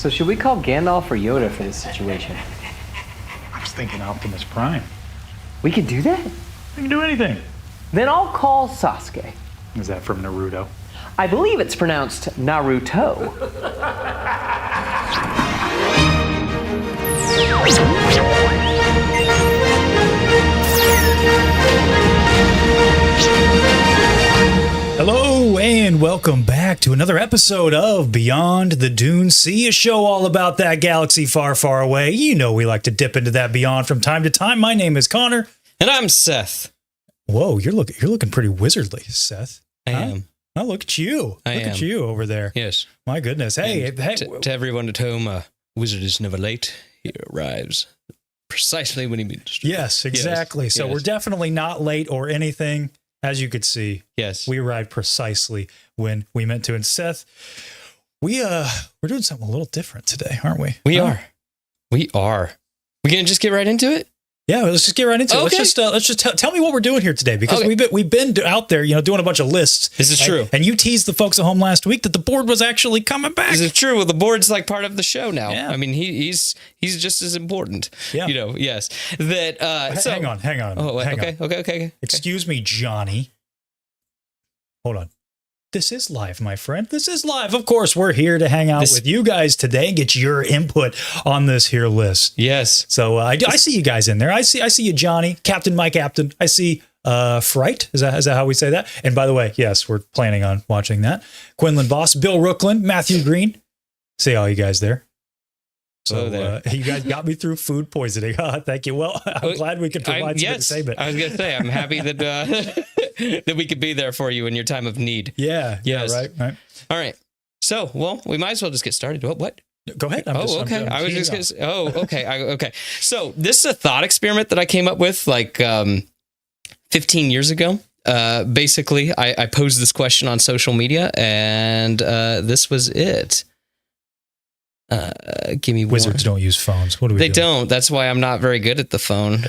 So should we call Gandalf or Yoda for this situation? I was thinking Optimus Prime. We could do that? We can do anything. Then I'll call Sasuke. Is that from Naruto? I believe it's pronounced Naruto. Hello and welcome back to another episode of Beyond the Dune Sea, a show all about that galaxy far, far away. You know we like to dip into that beyond from time to time. My name is Konnor. And I'm Seth. Whoa, you're looking pretty wizardly, Seth. I am. Oh, look at you. I look am. at you over there. Yes. My goodness. Hey, To everyone at home, a wizard is never late. He arrives precisely when he means to. Yes, exactly. Yes, So yes. we're definitely not late or anything. As you could see, Yes. we arrived precisely when we meant to. And Seth, we're doing something a little different today, aren't we? We are. We gonna just get right into it? Yeah, let's just get right into it. Okay. Let's just tell me what we're doing here today, because Okay. we've been out there, doing a bunch of lists. This is true. And you teased the folks at home last week that the board was actually coming back. Is it true? Well, the board's like part of the show now. Yeah. I mean, he's just as important. Yeah. Yes. That. So, hang on. Oh, hang okay, on. okay. Excuse me, Johnny. Hold on. This is live, my friend. This is live. Of course, we're here to hang out with you guys today and get your input on this here list. Yes. So I see you guys in there. I see you, Johnny, Captain, my Captain. I see Fright. Is that how we say that? And by the way, yes, we're planning on watching that. Quinlan Voss, Bill Rooklin, Matthew Green. See all you guys there. So you guys got me through food poisoning. Thank you. Well, I'm glad we could provide some entertainment. I was going to say, I'm happy that that we could be there for you in your time of need. Yeah. Yes. Yeah. Right. All right. So, well, we might as well just get started. What? Go ahead. Okay. Okay. So this is a thought experiment that I came up with like 15 years ago. Basically, I posed this question on social media, and this was it. Give me Wizards don't use phones. What do we do? They don't. That's why I'm not very good at the phone.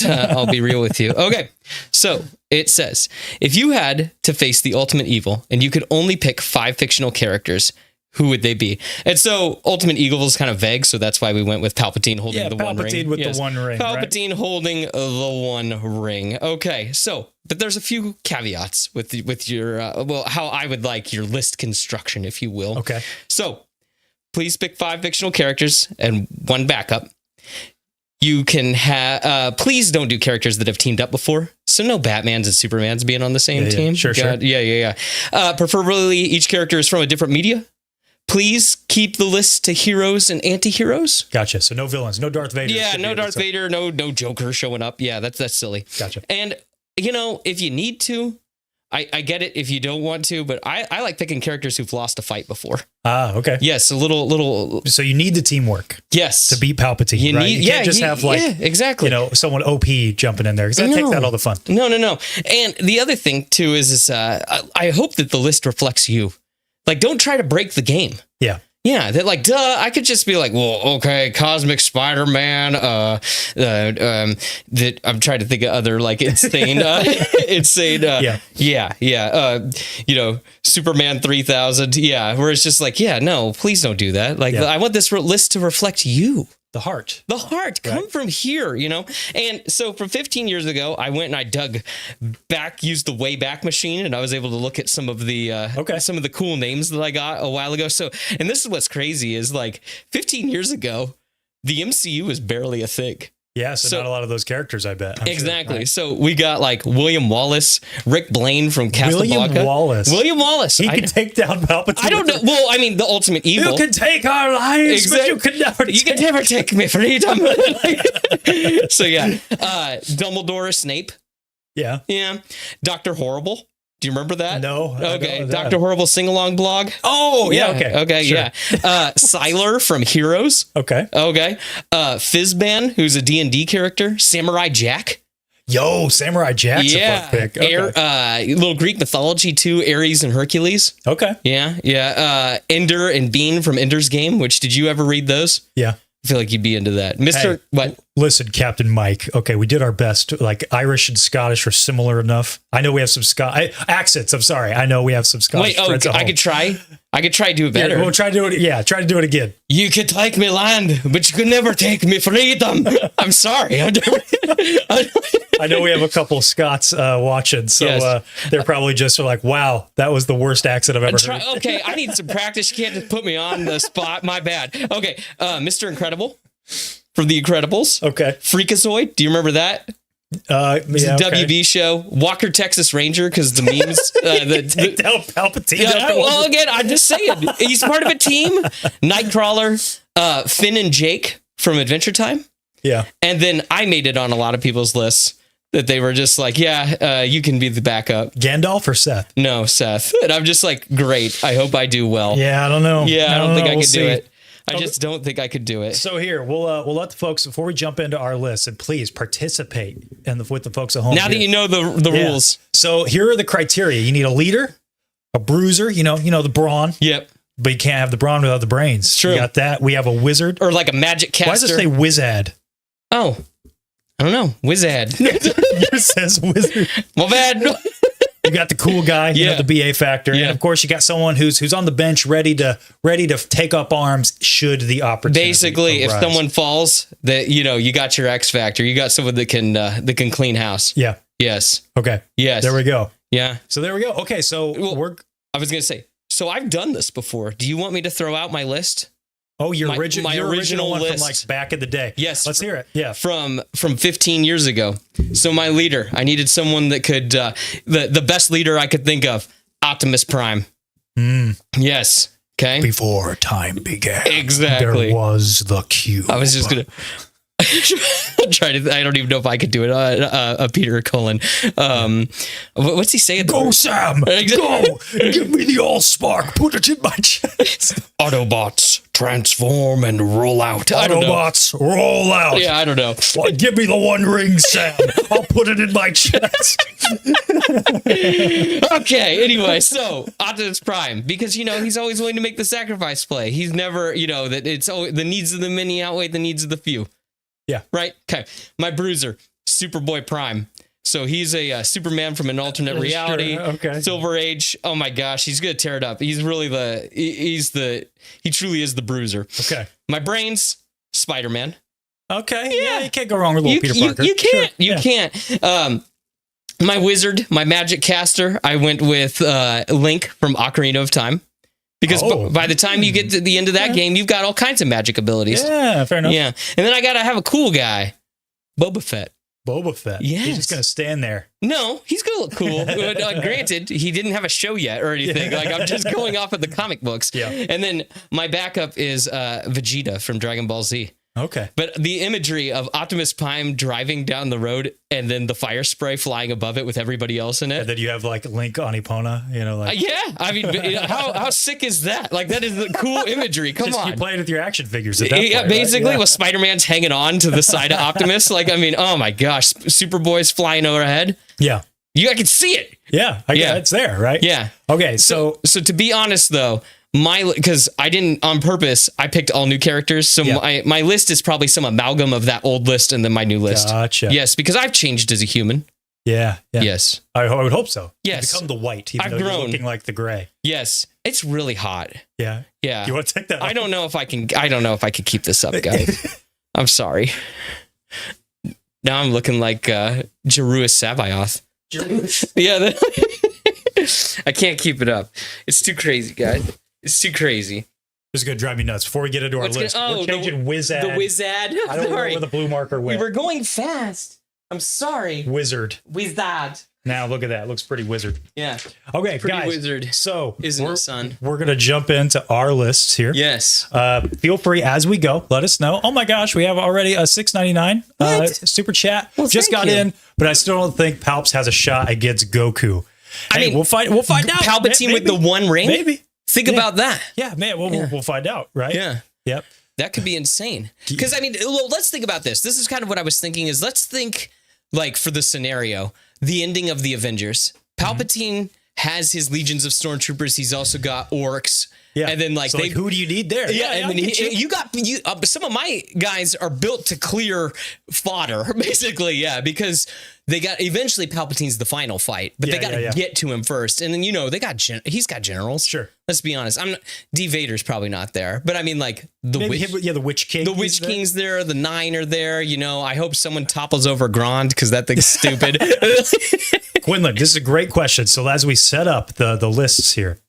I'll be real with you. Okay. So it says, if you had to face the ultimate evil and you could only pick 5 fictional characters, who would they be? And so ultimate evil is kind of vague. So that's why we went with Palpatine holding the one ring. Palpatine with the one ring. Palpatine holding the one ring. Okay. So, but there's a few caveats with your, how I would like your list construction, if you will. Okay. So, please pick 5 fictional characters and 1 backup. You can have, please don't do characters that have teamed up before. So no Batmans and Supermans being on the same team. Sure. Yeah. Preferably each character is from a different media. Please keep the list to heroes and anti-heroes. Gotcha. So no villains, no Darth Vader. Yeah, no Darth Vader, no Joker showing up. Yeah, that's silly. Gotcha. And, if you need to, I get it if you don't want to, but I like picking characters who've lost a fight before. Ah, okay. Yes, a little. So you need the teamwork. Yes. To beat Palpatine, right? You can't just have exactly. Someone OP jumping in there, because that takes out all the fun. No. And the other thing too is I hope that the list reflects you. Like, don't try to break the game. Yeah. Yeah, that like, I could just be like, well, okay, Cosmic Spider-Man, that I'm trying to think of other, like, insane, Superman 3000, where it's just like, no, please don't do that. Like, I want this list to reflect you. The heart. Come from here, And so from 15 years ago, I went and I dug back, used the Wayback Machine, and I was able to look at some of the cool names that I got a while ago. So, and this is what's crazy is like 15 years ago, the MCU was barely a thing. Yeah, so not a lot of those characters, I bet. Exactly. Sure, right? So we got like William Wallace, Rick Blaine from Casablanca. William Wallace. He can take down Palpatine. I don't know. Well, I mean, the ultimate evil. You can take our lives, but you can never take me freedom. So yeah, Dumbledore, Snape. Yeah. Dr. Horrible. Do you remember that? No. Okay. Dr. Horrible sing-along blog. Oh, yeah. Okay. Sure. Yeah. Sylar from Heroes. Okay. Fizzban, who's a D&D character. Samurai Jack. Yo, Samurai Jack's a fun pick. Okay. Little Greek mythology too, Ares and Hercules. Okay. Yeah. Ender and Bean from Ender's Game, which did you ever read those? Yeah. I feel like you'd be into that. Mr. Hey, what? Listen, Captain Mike. Okay, we did our best. Like Irish and Scottish are similar enough. I know we have some accents. I'm sorry. I know we have some Scottish. Wait, friends at I home. could try. I could try to do it better. Yeah, we'll try to do it. Yeah, try to do it again. You could take me land, but you could never take me freedom. I'm sorry. I know we have a couple of Scots watching, so Yes. they're probably just like, "Wow, that was the worst accent I've ever heard." Okay, I need some practice. You can't just put me on the spot. My bad. Okay, Mr. Incredible from The Incredibles. Okay. Freakazoid. Do you remember that? It's a WB show. Walker, Texas Ranger, because the memes. Take down Palpatine. Yeah, well, again, I'm just saying. He's part of a team. Nightcrawler, Finn and Jake from Adventure Time. Yeah. And then I made it on a lot of people's lists that they were just like, yeah, you can be the backup. Gandalf or Seth? No, Seth. And I'm just like, great. I hope I do well. Yeah, I don't know. Yeah, I don't think I We'll could do see. it. I just don't think I could do it. So here, we'll let the folks, before we jump into our list, and please participate with the folks at home. Now that you know the rules. So here are the criteria. You need a leader, a bruiser, you know the brawn. Yep. But you can't have the brawn without the brains. True. You got that. We have a wizard. Or like a magic caster. Why does it say wizard? Oh, I don't know. Wizard. Yours says wizard. My bad. You got the cool guy, you know, the BA factor. Yeah. And of course you got someone who's on the bench ready to take up arms should the opportunity Basically, arise. if someone falls, that you got your X factor. You got someone that can clean house. Yeah. Yes. Okay. Yes. There we go. Yeah. So there we go. Okay, so I was gonna say. So I've done this before. Do you want me to throw out my list? Oh, your my original one list. from like back in the day. Yes. Let's hear it. Yeah. From 15 years ago. So my leader, I needed someone that could the best leader I could think of, Optimus Prime. Yes. Okay. Before time began. Exactly. There was the cube. I was just gonna try to. I don't even know if I could do it. Peter Cullen. What's he saying? Go, Sam. Go. Give me the all spark. Put it in my chest. Autobots transform and roll out. Autobots roll out. Yeah, I don't know. Well, give me the one ring, Sam. I'll put it in my chest. Okay. Anyway, so Optimus Prime, because he's always willing to make the sacrifice play. He's never, that it's always, the needs of the many outweigh the needs of the few. Yeah. Right. Okay. My bruiser, Superboy Prime. So he's a Superman from an alternate reality. Sure. Okay. Silver Age. Oh my gosh, he's gonna tear it up. He's really he truly is the bruiser. Okay. My brains, Spider-Man. Okay. Yeah, you can't go wrong with little Peter Parker. You can't. Sure. You can't. My wizard, my magic caster, I went with Link from Ocarina of Time. Because by the time you get to the end of that game, you've got all kinds of magic abilities. Yeah, fair enough. Yeah. And then I got to have a cool guy, Boba Fett. Boba Fett. Yes. He's just going to stand there. No, he's going to look cool. Granted, he didn't have a show yet or anything. Like, I'm just going off of the comic books. Yeah. And then my backup is Vegeta from Dragon Ball Z. Okay. But the imagery of Optimus Prime driving down the road and then the fire spray flying above it with everybody else in it. And then you have like Link on Epona, yeah, I mean, how sick is that? Like, that is the cool imagery. Come on. You play it with your action figures at that point, basically, right? Yeah. with Spider-Man's hanging on to the side of Optimus. Like, I mean, oh my gosh, Superboy's flying overhead. Yeah. I can see it. Yeah. It's there, right? Yeah. Okay. So to be honest, though, because I didn't on purpose, I picked all new characters. So my list is probably some amalgam of that old list and then my new list. Gotcha. Yes, because I've changed as a human. Yeah. Yes. I would hope so. Yes. You become the white, even I've though you're grown. looking like the gray. Yes. It's really hot. Yeah. Yeah. You want to take that? I don't know if I can keep this up, guys. I'm sorry. Now I'm looking like Jeruis Sabaoth. Yeah. I can't keep it up. It's too crazy, guys. It's too crazy. This is going to drive me nuts. Before we get into our list, we're changing Wizard. The Wizard. I don't know where the blue marker went. We were going fast. I'm sorry. Wizard. Wizard. Now look at that. Looks pretty wizard. Yeah. Okay, pretty guys. wizard. So Isn't it, son? We're going to jump into our lists here. Yes. Feel free as we go. Let us know. Oh my gosh, we have already a $6.99 super chat. Well, just got in, but I still don't think Palps has a shot against Goku. I mean, we'll find out. Palpatine with the one ring. Maybe. Think about that. Yeah, man. We'll find out, right? Yeah. Yep. That could be insane. Because, I mean, let's think about this. This is kind of what I was thinking is let's think, like, for the scenario, the ending of the Avengers. Palpatine has his legions of stormtroopers. He's also got orcs. Yeah. And then like So, who do you need there? Yeah, and then you got some of my guys are built to clear fodder, basically. Yeah, because eventually Palpatine's the final fight, but they got to get to him first. And then he's got generals. Sure. Let's be honest. D. Vader's probably not there, but I mean like the Witch King. The Witch King's there. The 9 are there. I hope someone topples over Grand because that thing's stupid. Quinlan, this is a great question. So as we set up the lists here,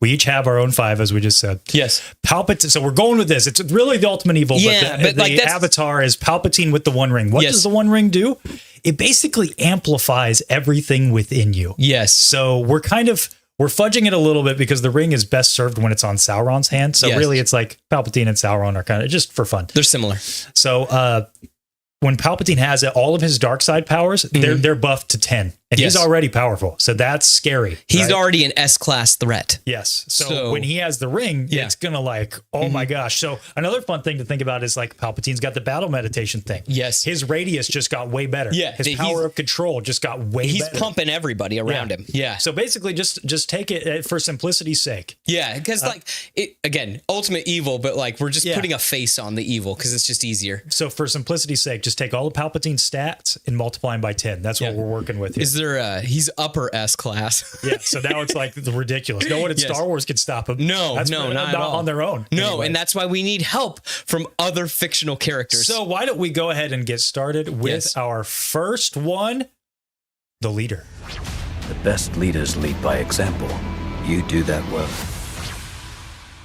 we each have our own 5, as we just said. Yes. Palpatine. So we're going with this. It's really the ultimate evil, but the avatar is Palpatine with the One Ring. What does the One Ring do? It basically amplifies everything within you. Yes. So we're fudging it a little bit because the ring is best served when it's on Sauron's hand. So really it's like Palpatine and Sauron are kind of just for fun. They're similar. So when Palpatine has all of his dark side powers, they're buffed to 10. And he's already powerful. So that's scary. He's already an S-class threat. Yes. So when he has the ring, it's going to like, oh my gosh. So another fun thing to think about is like Palpatine's got the battle meditation thing. Yes. His radius just got way better. Yeah. His power of control just got way better. He's pumping everybody around him. Yeah. So basically just take it for simplicity's sake. Yeah. Because again, ultimate evil, but like we're just putting a face on the evil because it's just easier. So for simplicity's sake, just take all of Palpatine's stats and multiply them by 10. That's what we're working with here. Is there he's upper S class? Yeah, so now it's like ridiculous. No one in Star Wars can stop him. No, not at all. On their own. No, anyway. And that's why we need help from other fictional characters. So why don't we go ahead and get started with our first one, the leader. The best leaders lead by example. You do that well.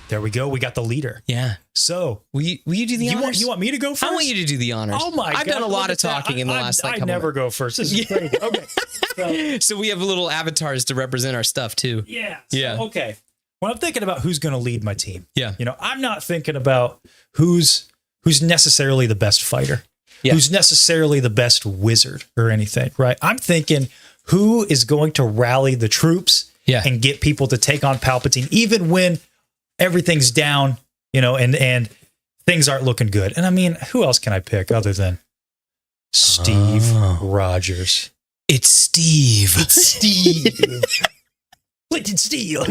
There we go. We got the leader. Yeah. So will you do the honors? You want me to go first? I want you to do the honors. Oh my God. I've done a lot of talking in the last I never go first. This is crazy. Okay. So we have little avatars to represent our stuff too. Yeah. Yeah. Okay. When I'm thinking about who's going to lead my team, I'm not thinking about who's necessarily the best fighter, who's necessarily the best wizard or anything, right? I'm thinking who is going to rally the troops and get people to take on Palpatine, even when everything's down, and things aren't looking good. And I mean, who else can I pick other than Steve Rogers? It's Steve. Clinton Steele.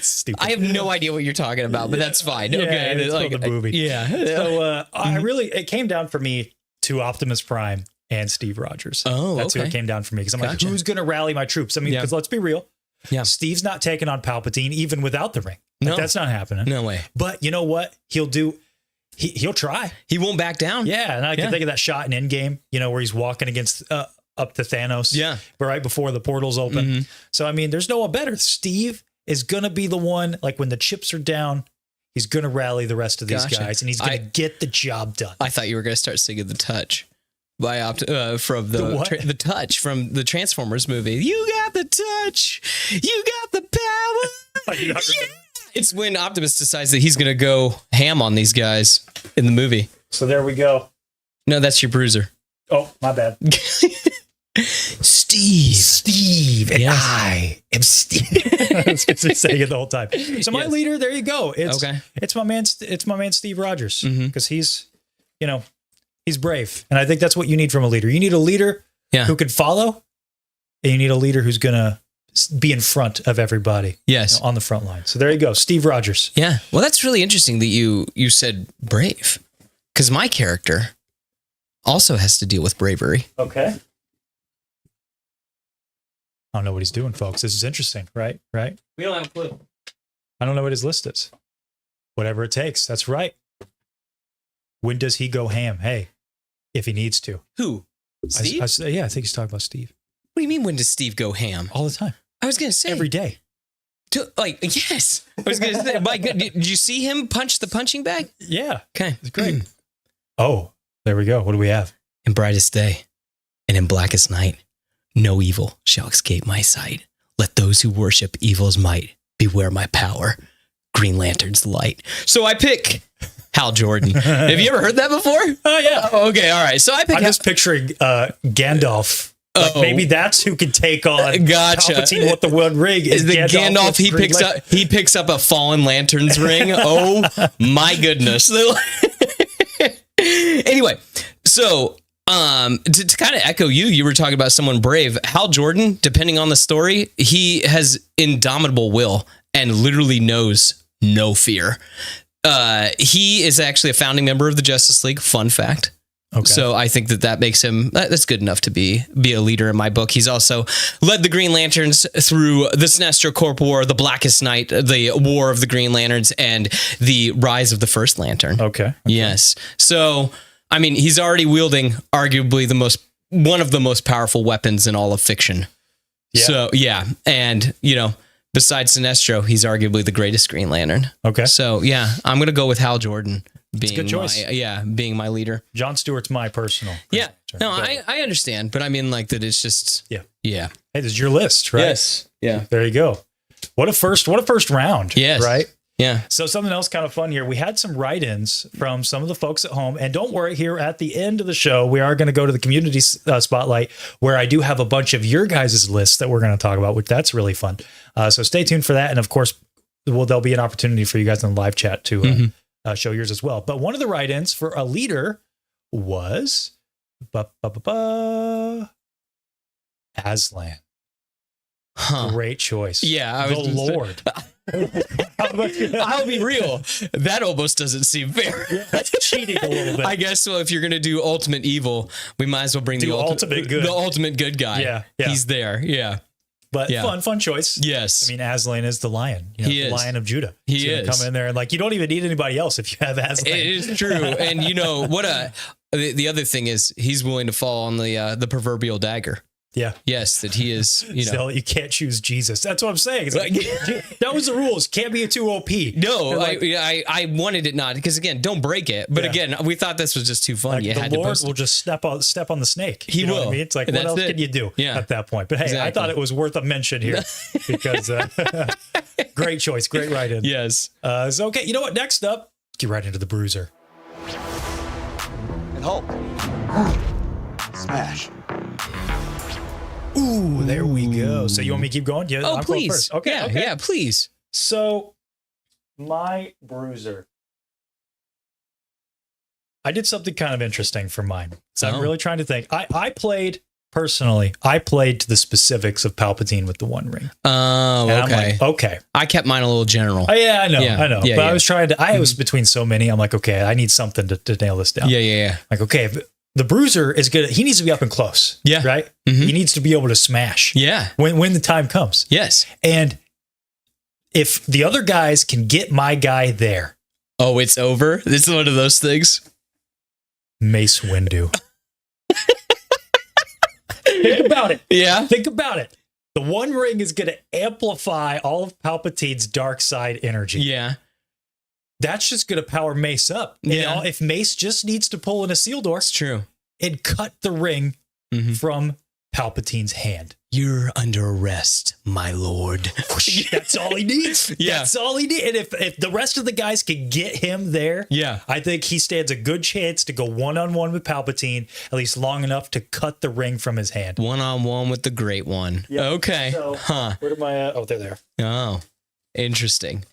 Stupid. I have no idea what you're talking about, but that's fine. Yeah, okay, it's like the movie. Yeah. So it came down for me to Optimus Prime and Steve Rogers. Oh, that's who it came down for me because I'm like, who's going to rally my troops? I mean, because let's be real. Yeah. Steve's not taking on Palpatine even without the ring. Like, that's not happening. No way. But you know what? He'll do. He'll try. He won't back down. Yeah, and I can think of that shot in Endgame, where he's walking against up to Thanos. Yeah, but right before the portals open. Mm-hmm. So I mean, there's no one better. Steve is gonna be the one. Like when the chips are down, he's gonna rally the rest of these guys, and he's gonna get the job done. I thought you were gonna start singing "The Touch" from the Touch from the Transformers movie. You got the touch. You got the power. Yeah. It's when Optimus decides that he's going to go ham on these guys in the movie. So there we go. No, that's your bruiser. Oh, my bad. Steve. And I am Steve. I was going to say it the whole time. So my leader, there you go. It's my man Steve Rogers, because he's brave. And I think that's what you need from a leader. You need a leader who can follow, and you need a leader who's going to be in front of everybody. Yes. On the front line. So there you go. Steve Rogers. Yeah. Well, that's really interesting that you said brave, because my character also has to deal with bravery. Okay. I don't know what he's doing, folks. This is interesting, right? Right? We don't have a clue. I don't know what his list is. Whatever it takes. That's right. When does he go ham? Hey, if he needs to. Who? Steve? I think he's talking about Steve. What do you mean, when does Steve go ham? All the time. I was going to say. Every day. Yes. I was going to say, my God, did you see him punch the punching bag? Yeah. Okay. It's great. Oh, there we go. What do we have? In brightest day and in blackest night, no evil shall escape my sight. Let those who worship evil's might beware my power. Green Lantern's light. So I pick Hal Jordan. Have you ever heard that before? Oh, yeah. Oh, okay. All right. So I'm just picturing Gandalf. Like maybe that's who can take on Palpatine with the One Ring. Is the Gandalf he picks up a fallen lantern's ring. Oh my goodness. Anyway, so To kind of echo you were talking about someone brave. Hal Jordan, depending on the story, he has indomitable will and literally knows no fear. He is actually a founding member of the Justice League. Fun fact. Okay. So I think that makes him, that's good enough to be a leader in my book. He's also led the Green Lanterns through the Sinestro Corp War, the Blackest Night, the War of the Green Lanterns, and the Rise of the First Lantern. Okay. Yes. So, I mean, he's already wielding arguably one of the most powerful weapons in all of fiction. Yeah. So, yeah. And, besides Sinestro, he's arguably the greatest Green Lantern. Okay. So, yeah, I'm going to go with Hal Jordan being a good choice. being my leader. John Stewart's my personal. Yeah. No, I understand, but I mean like that it's just Yeah. Yeah. Hey, this is your list, right? Yes. Yeah. There you go. What a first round. Yes. Right? Yeah. So something else kind of fun here. We had some write-ins from some of the folks at home, and don't worry, here at the end of the show, we are going to go to the community spotlight, where I do have a bunch of your guys' lists that we're going to talk about, which that's really fun. So stay tuned for that, and of course, there'll be an opportunity for you guys in the live chat to show yours as well. But one of the write-ins for a leader was Aslan. Huh. Great choice. Yeah. The Lord. I'll be real. That almost doesn't seem fair. Yeah, that's cheating a little bit. I guess so. If you're going to do ultimate evil, we might as well bring the ultimate good. The ultimate good guy. Yeah. He's there. Yeah. But fun choice. Yes. I mean, Aslan is the lion. He the is. Lion of Judah. He He's gonna is. come in there and you don't even need anybody else if you have Aslan. It is true. And the other thing is he's willing to fall on the proverbial dagger. Yeah. Yes, that he is, Still, you can't choose Jesus. That's what I'm saying. It's like, that was the rules. Can't be a 2 OP. No, I wanted it not, because again, don't break it. But again, we thought this was just too fun. You had the to Lord post will it. just step on the snake. He you know will. What I mean? It's like, And what else can you do at that point? But hey, Exactly. I thought it was worth a mention here because great choice. Great write-in. Yes. So, okay, you know what? Next up, let's get right into the bruiser. And Hulk. Smash. Ooh, there we go. So you want me to keep going? Yeah, Oh, I'm please. going first. Okay, Yeah, okay. yeah, please. So, my bruiser. I did something kind of interesting for mine. So I'm really trying to think. I played to the specifics of Palpatine with the One Ring. Oh, And okay. I'm like, okay. I kept mine a little general. Oh, yeah, I know. Yeah, but yeah. I was trying to, I was between so many. I'm like, okay, I need something to nail this down. Yeah. Like, okay, the bruiser is good. He needs to be up and close. Yeah. Right? He needs to be able to smash. Yeah. When the time comes. Yes. And if the other guys can get my guy there. Oh, it's over? This is one of those things? Mace Windu. Think about it. Yeah. Think about it. The One Ring is going to amplify all of Palpatine's dark side energy. Yeah. That's just going to power Mace up. Yeah. You know, if Mace just needs to pull in a seal door It's true. and cut the ring from Palpatine's hand. You're under arrest, my lord. That's all he needs. Yeah. That's all he needs. And if the rest of the guys can get him there, Yeah. I think he stands a good chance to go one-on-one with Palpatine, at least long enough to cut the ring from his hand. One-on-one with the great one. Yep. Okay. So, where am I at? Oh, they're there. Oh, interesting.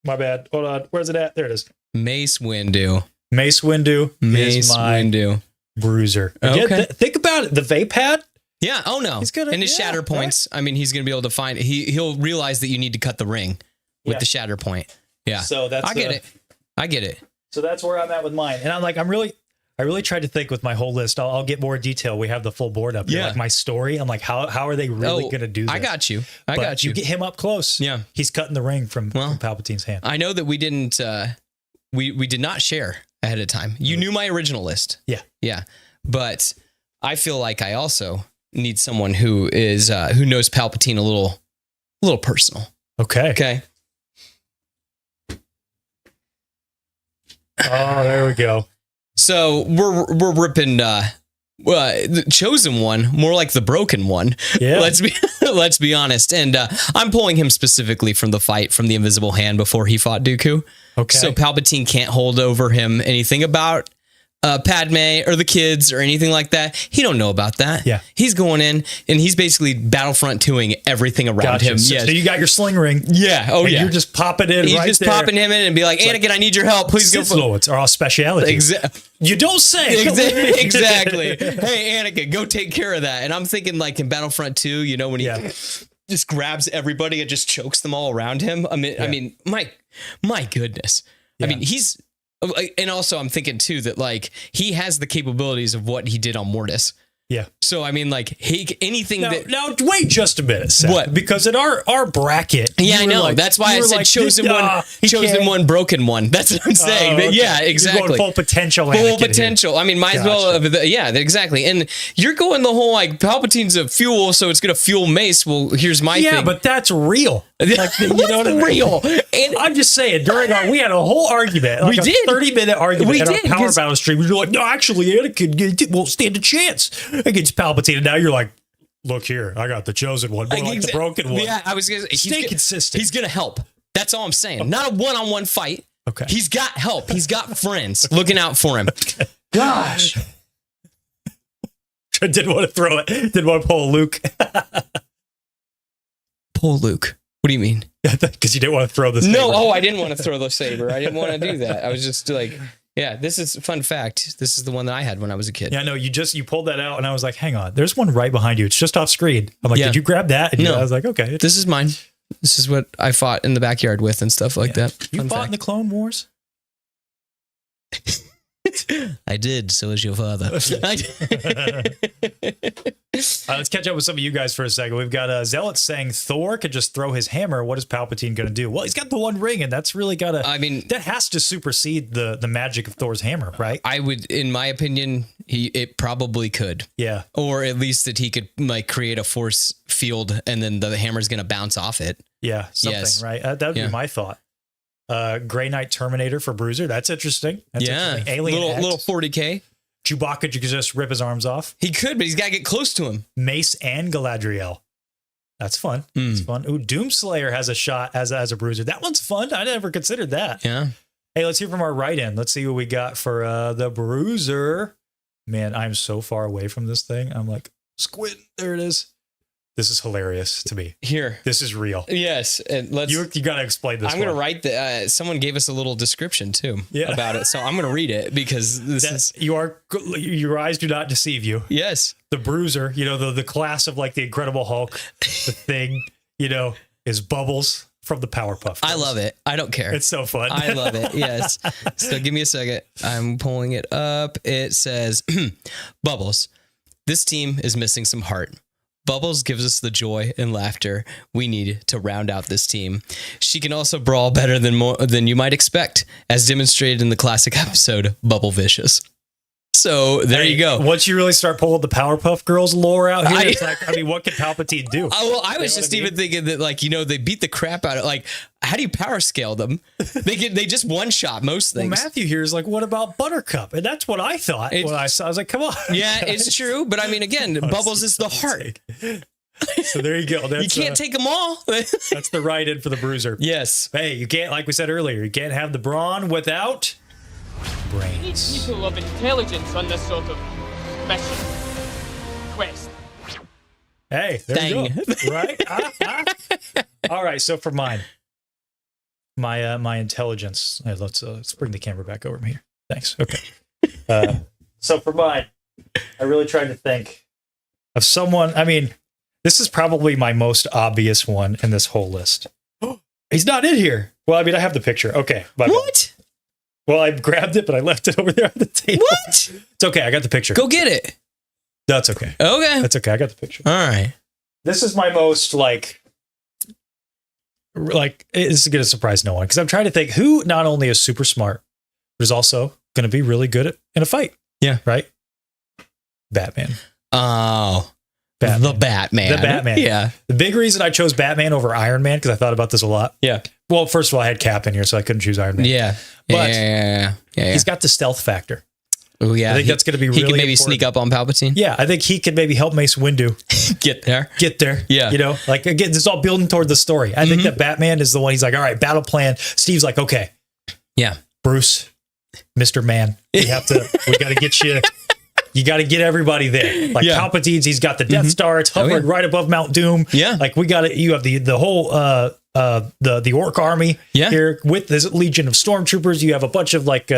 My bad. Hold on. Where's it at? There it is. Mace Windu. Mace Windu is my Windu. bruiser. Okay. Again, think about it. The vape pad. Yeah. Oh no. He's gonna- and his yeah, shatter points. I mean, he's gonna be able to find. He'll realize that you need to cut the ring with Yeah. the shatter point. Yeah. So that's I get it. I get it. So that's where I'm at with mine. And I really tried to think with my whole list. I'll get more detail. We have the full board up here. Yeah. Like my story. I'm like, how are they really going to do this? I got you. But you get him up close. Yeah. He's cutting the ring from Palpatine's hand. I know that we didn't. We did not share ahead of time. You knew my original list. Yeah. Yeah. But I feel like I also need someone who is who knows Palpatine a little personal. Okay. Okay. Oh, there we go. So we're ripping the chosen one, more like the broken one. Yeah. Let's be honest. And I'm pulling him specifically from the fight from the Invisible Hand before he fought Dooku. Okay. So Palpatine can't hold over him anything about Padme or the kids or anything like that. He don't know about that. Yeah. He's going in and he's basically Battlefront 2ing everything around Gotcha. him. So, Yes. so you got your sling ring. Yeah. Oh, and yeah. You're just popping in He's right just there. popping him in and be like, Anakin, I need your help. Please go. Sith Lords are all speciality. You don't say. Exactly. Hey, Anakin, go take care of that. And I'm thinking like in Battlefront 2, you know, when he just grabs everybody and just chokes them all around him. I mean, my goodness. I mean, he's, and also I'm thinking too that like he has the capabilities of what he did on Mortis. Yeah. So I mean, like anything that. Now wait just a minute, Seth. What? Because in our bracket, Yeah, I know. like, That's why I said like, chosen one, broken one. That's what I'm saying. Okay. Yeah, exactly. You're going full potential. Full Anakin potential. Here. I mean, might as well. Yeah, exactly. And you're going the whole like Palpatine's a fuel, so it's gonna fuel Mace. Well, here's my thing. Yeah, but that's real. Like, you know what I mean? Real. And I'm just saying, we had a whole argument. Like We did. 30-minute argument We in did, our Power 'cause- Battle stream. We were like, no, actually, Anakin won't stand a chance against Palpatine. And now you're like, look here, I got the chosen one, more like the broken one. Yeah, I was gonna Stay consistent. He's gonna help. That's all I'm saying. Not a one-on-one fight. Okay. He's got help. He's got friends looking out for him. Gosh. Didn't want to throw it. Didn't want to pull Luke. Pull Luke. What do you mean? Because you didn't want to throw this. No, I didn't want to throw the saber. I didn't want to do that. I was just like, yeah, this is a fun fact. This is the one that I had when I was a kid. Yeah, no, you pulled that out, and I was like, hang on, there's one right behind you. It's just off screen. I'm like, Yeah. did you grab that? And No. I was like, okay. This is mine. This is what I fought in the backyard with and stuff like that. You Fun fought fact. in the Clone Wars? I did. So is your father. Let's catch up with some of you guys for a second. We've got Zealot saying Thor could just throw his hammer. What is Palpatine going to do? Well, he's got the one ring, and that's really got to. I mean, that has to supersede the magic of Thor's hammer, right? I would, in my opinion, it probably could. Yeah. Or at least that he could like create a force field, and then the hammer's going to bounce off it. Yeah, something, Yes. right? That would be my thought. Grey Knight Terminator for Bruiser. That's interesting. That's interesting. Alien little X. 40K. Chewbacca could just rip his arms off. He could, but he's got to get close to him. Mace and Galadriel. That's fun. That's fun. Ooh, Doomslayer has a shot as a bruiser. That one's fun. I never considered that. Yeah. Hey, let's hear from our right end. Let's see what we got for the bruiser. Man, I'm so far away from this thing. I'm like, squint. There it is. This is hilarious to me. Here. This is real. Yes. And let's. You got to explain this. I'm going to write the. Someone gave us a little description too about it, so I'm going to read it because your eyes do not deceive you. Yes. The bruiser, the class of like the Incredible Hulk, the thing, is Bubbles from the Powerpuff Girls. I love it. I don't care. It's so fun. I love it. Yes. So give me a second. I'm pulling it up. It says, Bubbles, this team is missing some heart. Bubbles gives us the joy and laughter we need to round out this team. She can also brawl better than you might expect, as demonstrated in the classic episode, Bubble Vicious. So there you go. Once you really start pulling the Powerpuff Girls lore out here, it's like, what can Palpatine do? I was just even thinking that, like, they beat the crap out of, like, how do you power scale them? They just one shot most things. Well, Matthew here is like, what about Buttercup? And that's what I thought when I saw. I was like, come on. Yeah, it's true. But I mean, again, Bubbles is the heart. So there you go. You can't take them all. That's the right in for the bruiser. Yes. Hey, you can't, like we said earlier, you can't have the brawn without brains. People of intelligence on this sort of mission quest. Hey, there you go. Right? All right, so for mine, my intelligence. Let's bring the camera back over here. Thanks. Okay. So for mine, I really tried to think of someone. I mean, this is probably my most obvious one in this whole list. He's not in here. Well, I mean, I have the picture. Okay. What? Well, I grabbed it, but I left it over there on the table. What? It's okay. I got the picture. Go get it. That's okay. Okay. That's okay. I got the picture. All right. This is my most like this is going to surprise no one because I'm trying to think who not only is super smart, but is also going to be really good in a fight. Yeah. Right? Batman. Oh. Batman. The Batman. The Batman. Yeah. The big reason I chose Batman over Iron Man, because I thought about this a lot. Yeah. Well, first of all, I had Cap in here, so I couldn't choose Iron Man. Yeah. But yeah. He's got the stealth factor. Oh, yeah. I think that's going to be really He can maybe important. sneak up on Palpatine. Yeah, I think he could maybe help Mace Windu Get there. get there. Yeah. Like again, this is all building toward the story. I think that Batman is the one. He's like, all right, battle plan. Steve's like, okay, Yeah. Bruce, Mr. Man. We got to get you. You got to get everybody there. Like Palpatine's, he's got the Death Star. It's hovering right above Mount Doom. Yeah. Like we got it. You have the whole the Orc army here with this legion of stormtroopers. You have a bunch of like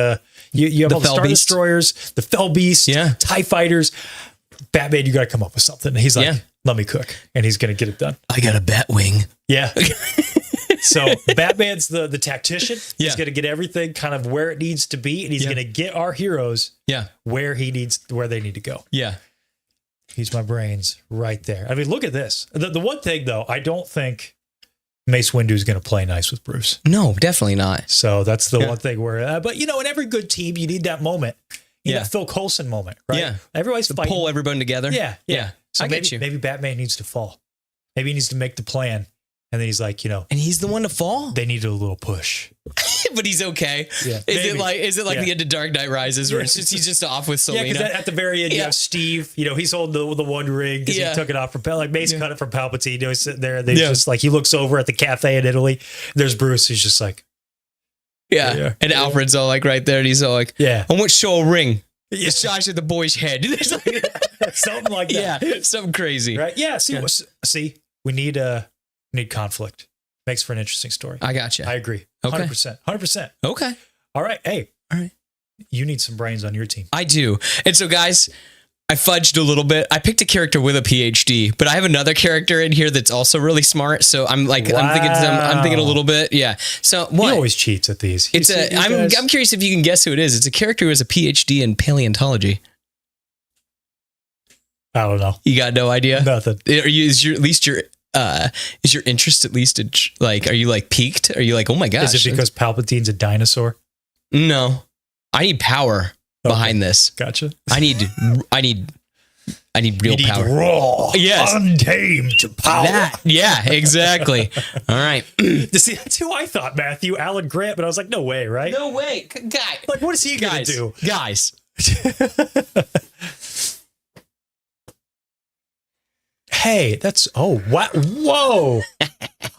you have all the Star Destroyers, the Fell Beast, TIE fighters. Batman, you got to come up with something. And he's like, let me cook, and he's gonna get it done. I got a bat wing. Yeah. So Batman's the tactician. He's gonna get everything kind of where it needs to be, and he's gonna get our heroes where they need to go. Yeah. He's my brains right there. I mean, look at this. The one thing though, I don't think Mace Windu is gonna play nice with Bruce. No, definitely not. So that's the one thing where, but you know, in every good team, you need that moment. You need that Phil Coulson moment, right? Yeah. Everybody's fighting. Pull everyone together. Yeah. So I get you. Maybe Batman needs to fall. Maybe he needs to make the plan. And then he's like, you know, and he's the one to fall. They needed a little push, but he's okay. Yeah, is it like the end of Dark Knight Rises, where he's just off with Selena? Yeah, because at the very end you have Steve. You know, he's holding the one ring because he took it off from like Mace cut it from Palpatine. You know, he's sitting there. And they just like he looks over at the cafe in Italy. There's Bruce. He's just like, and Alfred's all like right there, and he's all like, I want to show a ring. The size of the boy's head. Something like that. Yeah, something crazy. Right? Yeah. See, we need conflict. Makes for an interesting story. I got you. I agree. 100%. 100%. Okay. All right. Hey. All right. You need some brains on your team. I do. And so, guys, I fudged a little bit. I picked a character with a PhD, but I have another character in here that's also really smart. So I'm like, I'm thinking a little bit. Yeah. So what? He always cheats at these. I'm curious if you can guess who it is. It's a character who has a PhD in paleontology. I don't know. You got no idea? Nothing. Is your interest at least like, are you like piqued? Are you like, oh my gosh? Is it because Palpatine's a dinosaur? No, I need power behind this. Gotcha. I need real power. Raw, untamed power. Yeah, exactly. All right. See, that's who I thought, Matthew. Alan Grant, but I was like, no way, right? No way. Guy. Like, what is he going to do? Guys. Hey, that's what? Whoa!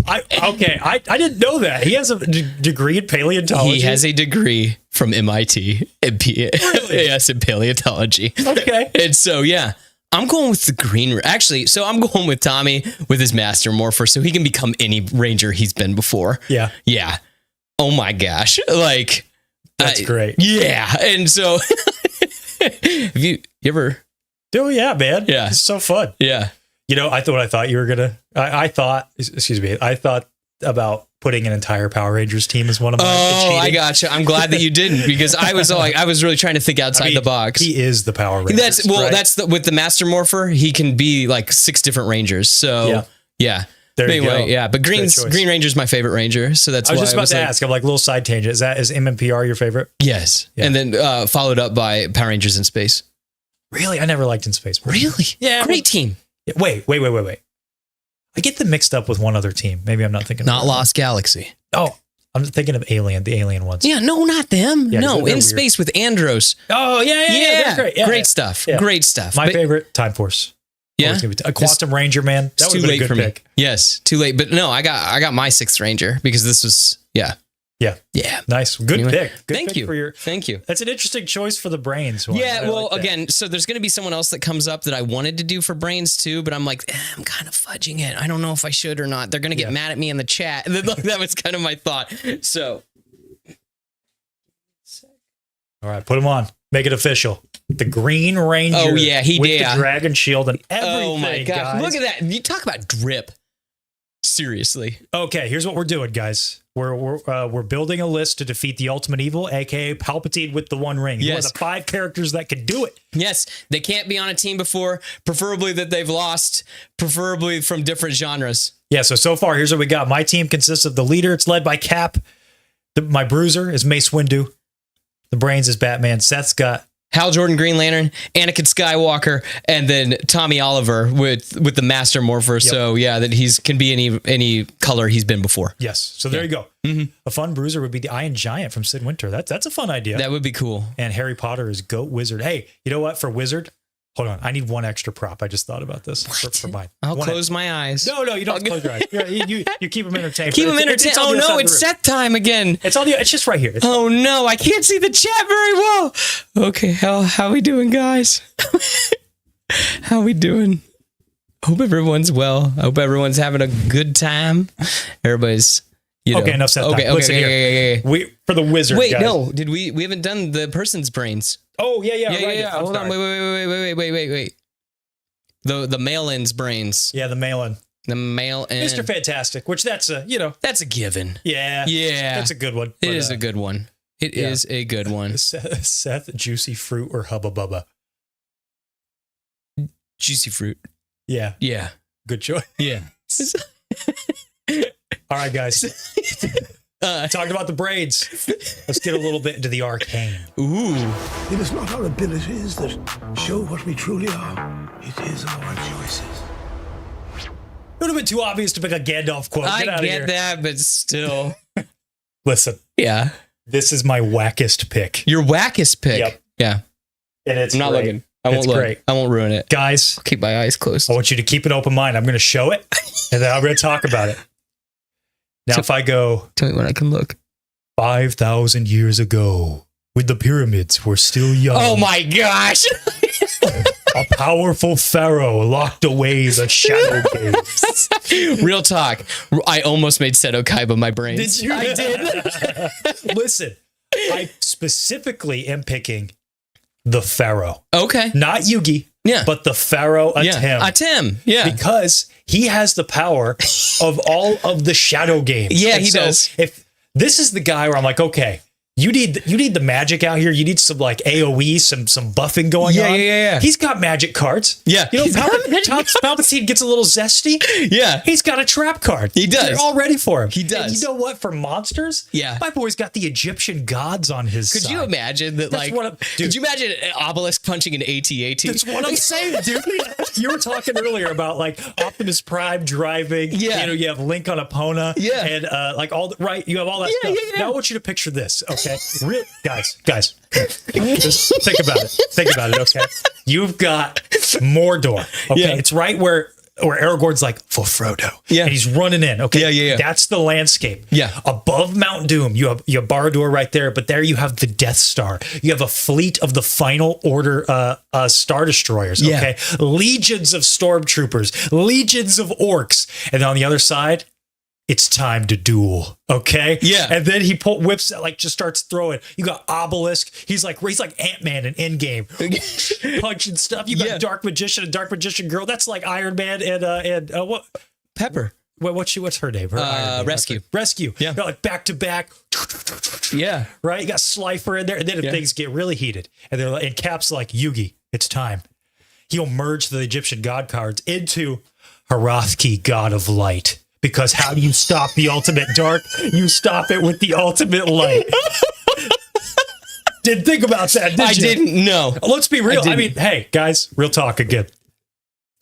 I didn't know that he has a degree in paleontology. He has a degree from MIT in yes, in paleontology. Okay, and so I'm going with the green. Actually, so I'm going with Tommy with his master morpher, so he can become any ranger he's been before. Yeah. Oh my gosh! Like that's great. Yeah, and so have you ever? Oh yeah, man. Yeah, it's so fun. Yeah. You know, I thought you were gonna. I thought about putting an entire Power Rangers team as one of my. Oh, I gotcha. I'm glad that you didn't, because I was really trying to think outside the box. He is the Power Rangers. That's with the Master Morpher. He can be like 6 different Rangers. So yeah. There you go. Yeah, but Green Ranger's my favorite Ranger, so that's. I was just about to ask. I'm like, little side tangent. Is MMPR your favorite? Yes, and then followed up by Power Rangers in Space. Really, I never liked In Space. Really? Yeah, great team. Wait. I get them mixed up with one other team. Maybe I'm not thinking. Not Lost Galaxy. Oh, I'm thinking of the alien ones. Yeah, no, not them. Yeah, no, In Space with Andros. Oh, yeah. They're great. Great stuff. Yeah. Great stuff. My favorite, Time Force. Yeah. A Quantum Ranger, man. That was a good pick. Yes, too late. But no, I got my 6th Ranger because this was, Yeah. Nice. Good pick. Thank you. Thank you. That's an interesting choice for the brains one. Yeah. Well, again, so there's going to be someone else that comes up that I wanted to do for brains too, but I'm like, I'm kind of fudging it. I don't know if I should or not. They're going to get mad at me in the chat. That was kind of my thought. So. All right, put him on. Make it official. The Green Ranger. Oh yeah, with the dragon shield and everything. Oh my gosh, guys. Look at that! You talk about drip. Seriously. Okay, here's what we're doing, guys. We're building a list to defeat the ultimate evil, aka Palpatine with the One Ring. Yes. One of the 5 characters that can do it. Yes, they can't be on a team before. Preferably that they've lost. Preferably from different genres. Yeah. So far, here's what we got. My team consists of the leader. It's led by Cap. My bruiser is Mace Windu. The brains is Batman. Seth's got Hal Jordan, Green Lantern, Anakin Skywalker, and then Tommy Oliver with the Master Morpher. Yep. So that he's can be any color he's been before. Yes. So there you go. Mm-hmm. A fun bruiser would be the Iron Giant from Sid Winter. That's a fun idea. That would be cool. And Harry Potter is Goat Wizard. Hey, you know what? For Wizard, Hold on. I need one extra prop. I just thought about this for mine. I'll One close my eyes. No, you don't have to close your eyes. You keep them entertained. Keep them entertained. Oh no, it's Seth time again. It's just right here. Oh no, I can't see the chat very well. Okay, how we doing, guys? How we doing? Hope everyone's well. I hope everyone's having a good time. Everybody's, okay, enough said. Okay, Listen here. We for the wizard. Wait, guys. no, did we haven't done the person's brains? Oh yeah. Hold on, wait. The mail-in's brains. Yeah, the mail-in. The mail-in. Mr. Fantastic, which that's a that's a given. Yeah, that's a good one. It is a good one. It is a good one. Seth, juicy fruit or Hubba Bubba? Juicy fruit. Yeah. Good choice. Yeah. All right, guys. Talked about the braids. Let's get a little bit into the arcane. Ooh. It is not our abilities that show what we truly are. It is our choices. It would have been too obvious to pick a Gandalf quote. I Get out of here. get that, but still. Listen. Yeah. This is my wackest pick. Your wackest pick. Yep. Yeah. And it's I'm not great. looking. I won't look. Great. I won't ruin it. Guys, I'll keep my eyes closed. I want you to keep an open mind. I'm going to show it, and then I'm going to talk about it. Now, if I go... Tell me when I can look. 5,000 years ago, when the pyramids were still young. Oh my gosh! A powerful pharaoh locked away the shadow gates. Real talk. I almost made Seto Kaiba my brains. Did you? I did. Listen, I specifically am picking the pharaoh. Okay. Not Yugi. Yeah. But the pharaoh Atem. Atem. Yeah. Because he has the power of all of the shadow games. Yeah, and he does. If this is the guy where I'm like, okay, you need the magic out here. You need some like AoE, some buffing going on. Yeah. He's got magic cards. Yeah. You know, Palpatine gets a little zesty. Yeah. He's got a trap card. He does. They're all ready for him. He does. And you know what? For monsters, yeah, my boy's got the Egyptian gods on his side. Could you imagine that? That's like, could you imagine an obelisk punching an AT-AT? That's what I'm saying, dude. You were talking earlier about like Optimus Prime driving. Yeah. You know, you have Link on Epona. Yeah. And like all the, right, you have all that stuff. Yeah. Now I want you to picture this, okay? Real guys, just think about it, okay? You've got Mordor. Okay. Yeah. It's right where Aragorn's like, for Frodo. Yeah. And he's running in. Okay. Yeah. That's the landscape. Yeah. Above Mount Doom, you have Barad-dûr right there, but there you have the Death Star. You have a fleet of the Final Order Star Destroyers. Yeah. Okay. Legions of stormtroopers, legions of orcs. And then on the other side, it's time to duel. Okay. Yeah. And then he whips out, like just starts throwing. You got Obelisk. He's like Ant-Man in Endgame. Punching stuff. You got Dark Magician and Dark Magician Girl. That's like Iron Man and what? Pepper. What's her name? Her Iron Man. Rescue. Rescue. Yeah. They're like back to back. Yeah. Right. You got Slifer in there, and then if things get really heated, and they're like, and Cap's like, Yugi, it's time. He'll merge the Egyptian god cards into Harathki, God of Light. Because how do you stop the ultimate dark? You stop it with the ultimate light. Didn't think about that, did you? I didn't know. Let's be real. I mean, hey, guys, real talk again.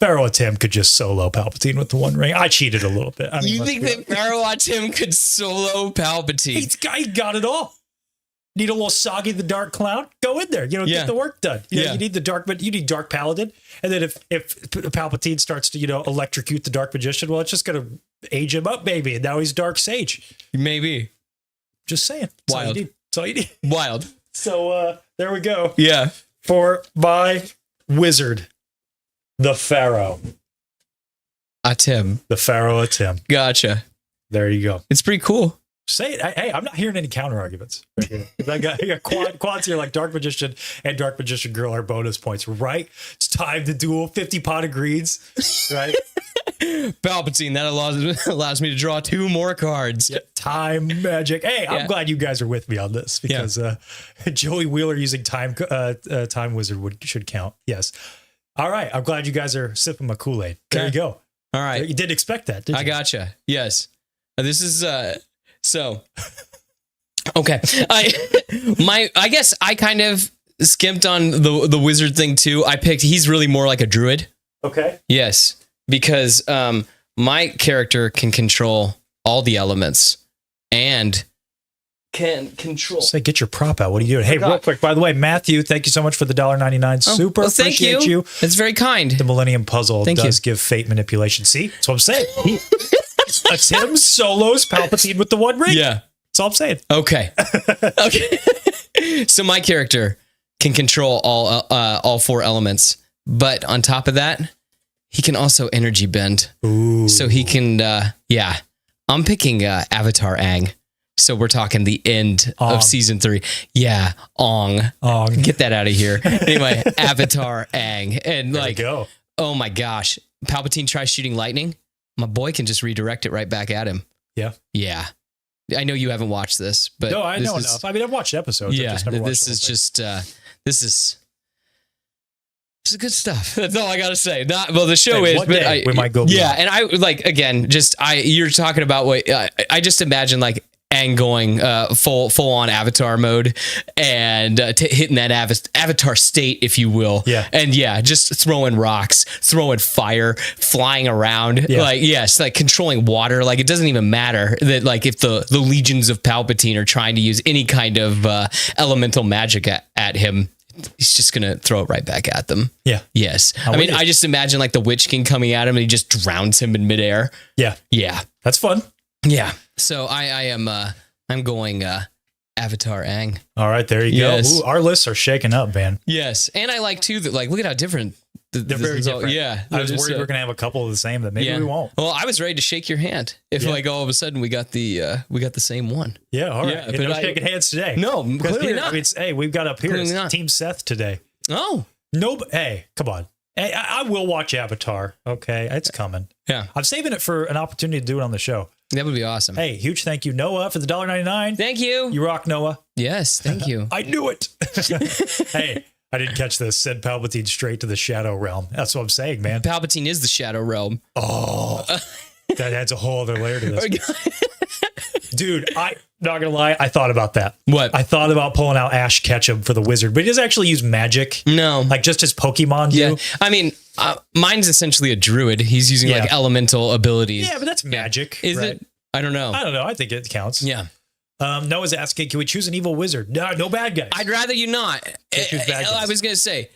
Pharaoh Atem could just solo Palpatine with the One Ring. I cheated a little bit. I mean, you think that Pharaoh Atem could solo Palpatine? He got it all. Need a little Soggy the Dark Clown? Go in there. Get the work done. You need the Dark, but you need Dark Paladin. And then if Palpatine starts to electrocute the Dark Magician, well, it's just gonna age him up, baby. And now he's Dark Sage. Maybe. Just saying. Wild. That's all you need. Wild. So there we go. Yeah. For my wizard, the Pharaoh. Atem. The Pharaoh Atem. Gotcha. There you go. It's pretty cool. Say it. Hey, I'm not hearing any counter arguments. I got quads here like Dark Magician and Dark Magician Girl are bonus points, right? It's time to duel 50 pot of greens, right? Palpatine, that allows me to draw 2 more cards. Yeah, time magic. Hey, I'm glad you guys are with me on this because Joey Wheeler using time wizard should count. Yes. All right. I'm glad you guys are sipping my Kool-Aid. There you go. All right. You didn't expect that, did you? I gotcha. Yes. This is so okay. I guess I kind of skimped on the wizard thing too. He's really more like a druid. Okay. Yes, because my character can control all the elements and can control. Say, get your prop out. What are you doing? Hey, real quick, by the way, Matthew, thank you so much for the $1.99. Super well, thank appreciate you. It's very kind. The Millennium Puzzle Thank does you. give fate manipulation. See? That's what I'm saying. That's him solos Palpatine with the One Ring. Yeah. That's all I'm saying. Okay. Okay. So my character can control all 4 elements, but on top of that, he can also energy bend. Ooh. So he can, I'm picking Avatar Aang. So we're talking the end of season 3. Yeah, Ong. Get that out of here. Anyway, Avatar Aang. And There like, we go. oh my gosh, Palpatine tries shooting lightning. My boy can just redirect it right back at him. Yeah. Yeah. I know you haven't watched this, but No, I know enough. I mean, I've watched episodes. Yeah, I've just never watched this the is whole thing. just this is good stuff. That's all I gotta say. Not well, the show Hey, is, one but day we might go Yeah, beyond. and I like again, just you're talking about what I just imagine like Aang going full on Avatar mode and hitting that Avatar state, if you will. Yeah. And yeah, just throwing rocks, throwing fire, flying around. Yeah. Like, yes, like controlling water. Like, it doesn't even matter that, like, if the legions of Palpatine are trying to use any kind of elemental magic at him, he's just going to throw it right back at them. Yeah. Yes. I'm I mean, with you. I just imagine, like, the Witch King coming at him and he just drowns him in midair. Yeah. Yeah. That's fun. Yeah. So I'm going Avatar Aang. All right, there you Yes. go. Ooh, our lists are shaking up, man. Yes. And I like too that, like, look at how different They're very different. Yeah. I was They're worried just, we were going to have a couple of the same that maybe we won't. Well, I was ready to shake your hand if Yeah. like all of a sudden we got the same one. Yeah, all right. Yeah, Yeah, but no I- shaking hands today. No, Because clearly here, not. I mean, hey, we've got up here Clearly it's not. Team Seth today. Oh. No, hey, come on. Hey, I will watch Avatar. Okay, it's coming. Yeah. I'm saving it for an opportunity to do it on the show. That would be awesome. Hey, huge thank you, Noah, for the $1.99. Thank you. You rock, Noah. Yes, thank you. I knew it. Hey, I didn't catch this. Send Palpatine straight to the Shadow Realm. That's what I'm saying, man. Palpatine is the Shadow Realm. Oh, that adds a whole other layer to this. Dude, I'm not going to lie. I thought about that. What? I thought about pulling out Ash Ketchum for the wizard, but he doesn't actually use magic. No. Like just his Pokemon do. Yeah. I mean, mine's essentially a druid. He's using like Yeah. elemental abilities. Yeah, but that's magic. Is right? it? I don't know. I don't know. I think it counts. Yeah. Noah's asking, can we choose an evil wizard? No bad guys. I'd rather you not. Can't choose bad guys. I was going to say,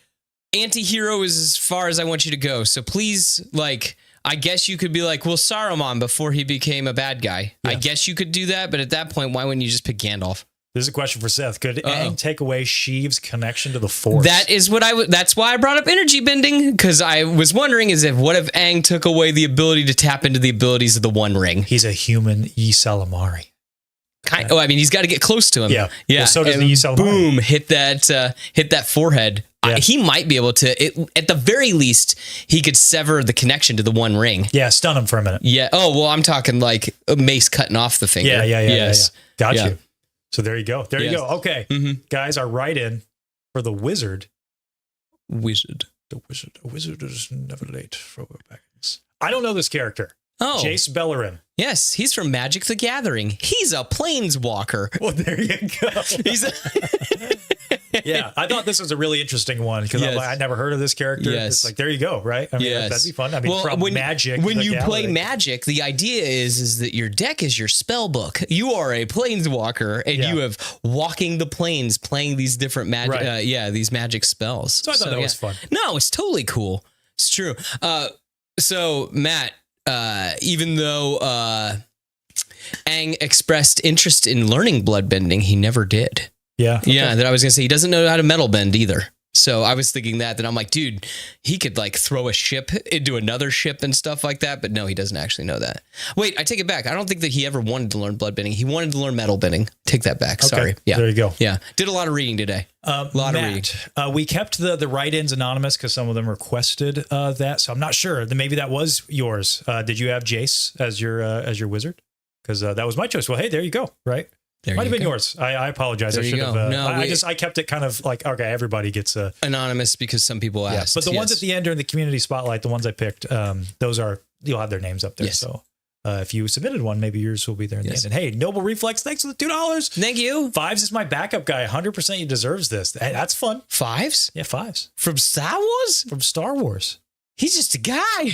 anti-hero is as far as I want you to go. So please, like, I guess you could be like, well, Saruman before he became a bad guy. Yeah. I guess you could do that. But at that point, why wouldn't you just pick Gandalf? This is a question for Seth. Could Aang take away Sheev's connection to the Force? That is what that's why I brought up energy bending, because I was wondering what if Aang took away the ability to tap into the abilities of the One Ring? He's a human Ysalamari. I mean, he's got to get close to him. Yeah. Yeah. Well, so does and the Ysalamari. boom, hit that forehead. Yeah. He might be able to, at the very least, he could sever the connection to the One Ring. Yeah, stun him for a minute. Yeah. Oh, well, I'm talking like a mace cutting off the finger. Yeah. Yes. Got Yeah. you. So there you go. There you Yes. go. Okay. Mhm. Guys, our write-in for the wizard. Wizard. The wizard. A wizard is never late for weapons. I don't know this character. Oh. Jace Bellerin. Yes, he's from Magic the Gathering. He's a planeswalker. Well, there you go. He's Yeah, I thought this was a really interesting one because Yes. I never heard of this character. Yes. It's like, there you go, right? I mean, Yes. that'd be fun. I mean, from Magic. When the you play Gathering. Magic, the idea is that your deck is your spell book. You are a planeswalker, and Yeah. you have walking the planes, playing these different magic, Right. these magic spells. So I thought that was fun. No, it's totally cool. It's true. So Matt, even though Aang expressed interest in learning bloodbending, he never did. Yeah. Yeah, that I was gonna say he doesn't know how to metal bend either. So I was thinking that I'm like, dude, he could like throw a ship into another ship and stuff like that, but no, he doesn't actually know that. Wait, I take it back. I don't think that he ever wanted to learn bloodbending. He wanted to learn metal bending. Take that back. Okay. Sorry. Yeah. There you go. Yeah. Did a lot of reading today. A lot of reading. Matt, we kept the write-ins anonymous because some of them requested that. So I'm not sure. Maybe that was yours. Did you have Jace as your wizard? Because that was my choice. Well, hey, there you go. Right. There Might you have been go. yours. I apologize. There I you should have. go. No, I kept it kind of like, okay, everybody gets a. Anonymous because some people Yeah, asked. but the ones yes. at the end during the community spotlight, the ones I picked, those are, you'll have their names up there. Yes. So if you submitted one, maybe yours will be there in Yes. the end. And hey, Noble Reflex, thanks for the $2. Thank you. Fives is my backup guy. 100% he deserves this. Hey, that's fun. Fives Yeah, fives from Star Wars. from Star Wars. He's just a guy.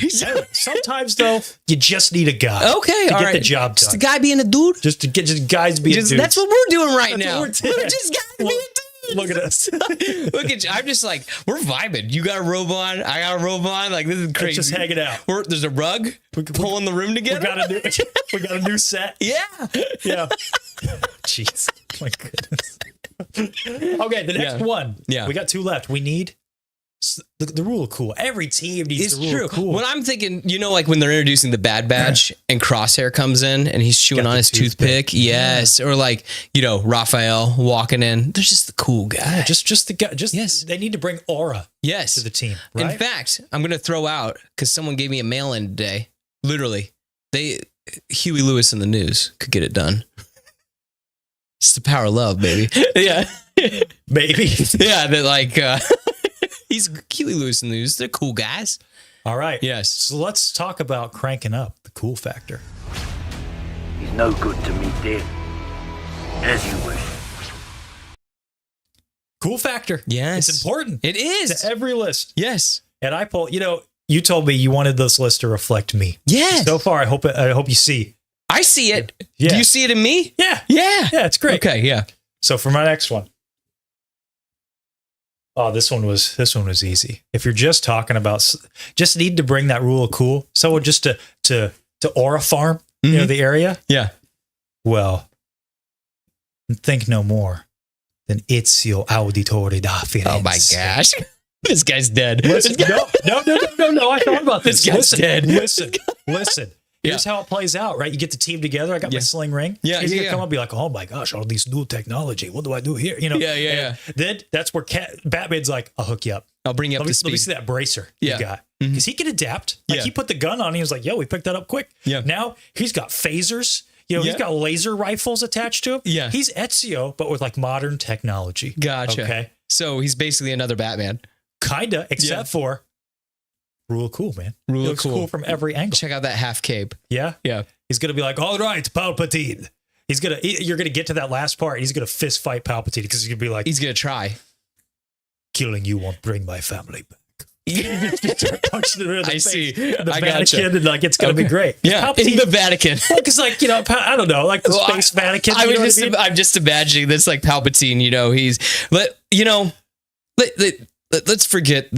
Sometimes though, you just need a guy. Okay, to all get right. the job done. Just a guy being a dude. Just guys being dudes. That's what we're doing right That's now. what we're doing. We're just guys being dudes. Look at us. Look at you. I'm just like, we're vibing. You got a robe on. I got a robe on. Like, this is crazy. Just hanging out. There's a rug. We're pulling the room together. We got a new set. Yeah. Yeah. Jeez. My goodness. Okay, the next one. Yeah. We got 2 left. We need the rule of cool. Every team needs It's the rule true. of cool. When I'm thinking, like when they're introducing the Bad Badge and Crosshair comes in and he's chewing Got on the his toothpick. Yes. Or like, Raphael walking in. They're just the cool guy. Yeah, just the guy. Yes. They need to bring aura Yes. to the team. Right? In fact, I'm going to throw out, because someone gave me a mail in today. Literally. Huey Lewis in the news could get it done. It's the power of love, baby. Yeah. Maybe. Yeah. That like, he's Huey Lewis in the news. They're cool guys. All right. Yes. So let's talk about cranking up the cool factor. He's no good to me, dear. As you wish. Cool factor. Yes. It's important. It is. To every list. Yes. And I pull, you told me you wanted this list to reflect me. Yes. So far, I hope you see. I see it. Yeah. Do you see it in me? Yeah. Yeah. Yeah, it's great. Okay, yeah. So for my next one. Oh, this one was easy. If you're just talking about, just need to bring that rule of cool. So just to aura farm, the area. Yeah. Well, think no more than Ezio Auditore da Firenze. Oh my gosh. This guy's dead. Listen, no. I thought about this. This guy's dead. Listen. Here's how it plays out, right? You get the team together. I got my sling ring. Yeah, He's yeah, gonna come up and be like, oh my gosh, all these new technology. What do I do here? Yeah. Then that's where Batman's like, I'll hook you up. I'll bring you up to Let me speed. see that bracer Yeah. you got. Because he can adapt. Like he put the gun on. He was like, yo, we picked that up quick. Yeah. Now he's got phasers. He's got laser rifles attached to him. Yeah. He's Ezio, but with like modern technology. Gotcha. Okay. So he's basically another Batman. Kinda, except for rule of cool, man. Rule He of looks cool. from every angle. Check out that half cape. Yeah. Yeah. He's gonna be like, all right, Palpatine. You're gonna get to that last part. He's gonna fist fight Palpatine because he's gonna be like, He's going to try. killing you won't bring my family back. I see. The I Vatican, gotcha. and like it's gonna be great. Yeah, in the Vatican. Because like I don't know, like the space Vatican. I'm just imagining this like Palpatine. Let's forget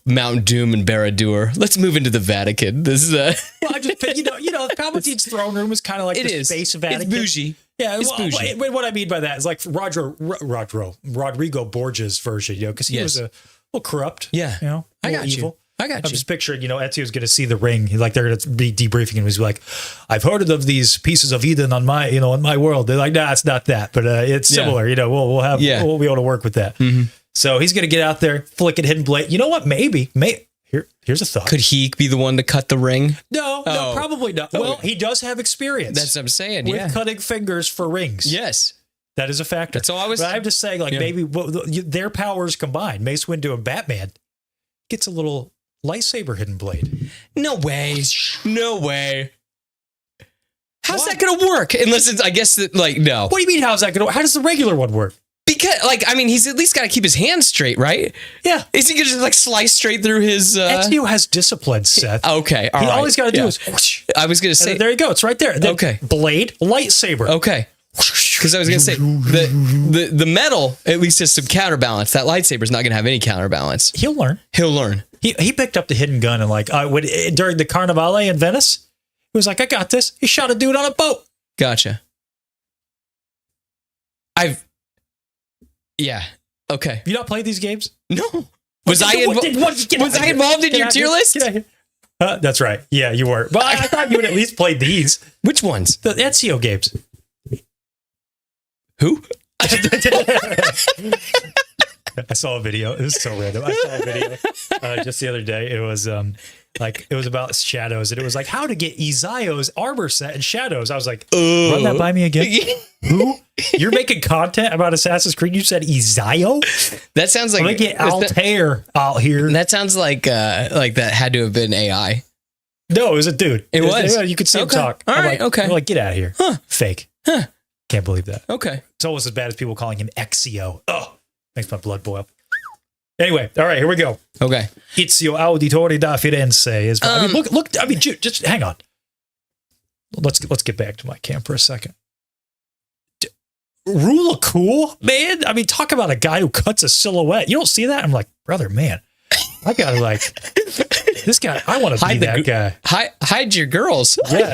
Mount Doom and Barad-dûr. Let's move into the Vatican. This is Well, I just Palpatine's throne room is kind of like it the is space Vatican. It's bougie. Yeah, It's bougie. what I mean by that is like Rodrigo Borgia's version, because he was a little corrupt. Yeah. A I little got you. evil. I got I'm you. just picturing, Ezio's going to see the ring. Like they're going to be debriefing him. He's like, "I've heard of these pieces of Eden on my, in my world." They're like, "Nah, it's not that, but it's similar. We'll be able to work with that." Mm-hmm. So he's going to get out there, flick it, hidden blade. You know what? Maybe. Here's a thought. Could he be the one to cut the ring? No, probably not. Well, he does have experience. That's what I'm saying. With cutting fingers for rings. Yes. That is a factor. That's all I was. But I'm just saying, maybe their powers combined, Mace Windu and Batman gets a little lightsaber hidden blade. No way. No way. How's that going to work? Unless it's, I guess, no. What do you mean, how's that going to work? How does the regular one work? Because, he's at least got to keep his hands straight, right? Yeah. Is he going to just, slice straight through his... Ezio has discipline, Seth. Okay, all right. All he's got to do is... Whoosh, I was going to say... there you go. It's right there. Okay. Blade, lightsaber. Okay. Because I was going to say, the metal at least has some counterbalance. That lightsaber's not going to have any counterbalance. He'll learn. He picked up the hidden gun and during the Carnivale in Venice, he was like, I got this. He shot a dude on a boat. Gotcha. Yeah. Okay. You not played these games? No. Was I involved in your tier list? That's right. Yeah, you were. But I thought you would at least play these. Which ones? The Ezio games. Who? I saw a video. It was so random. I saw a video just the other day. It was it was about shadows, and it was like how to get Ezio's armor set and shadows. I was like, run that by me again. Who? You're making content about Assassin's Creed? You said Ezio? That sounds like get Altair out here. That sounds like that had to have been AI. No, it was a dude. It was. You could see him talk. All right. Okay. I'm like, get out of here. Huh. Fake. Huh. Can't believe that. Okay. It's almost as bad as people calling him Exio. Oh, makes my blood boil. Anyway, all right, here we go. Okay. Ezio Auditore da Firenze is. I mean, look. I mean, just hang on. Let's get back to my cam for a second. Rule of cool, man. I mean, talk about a guy who cuts a silhouette. You don't see that? I'm like, brother, man. I gotta like this guy. I want to be that guy. Hide your girls. Yeah.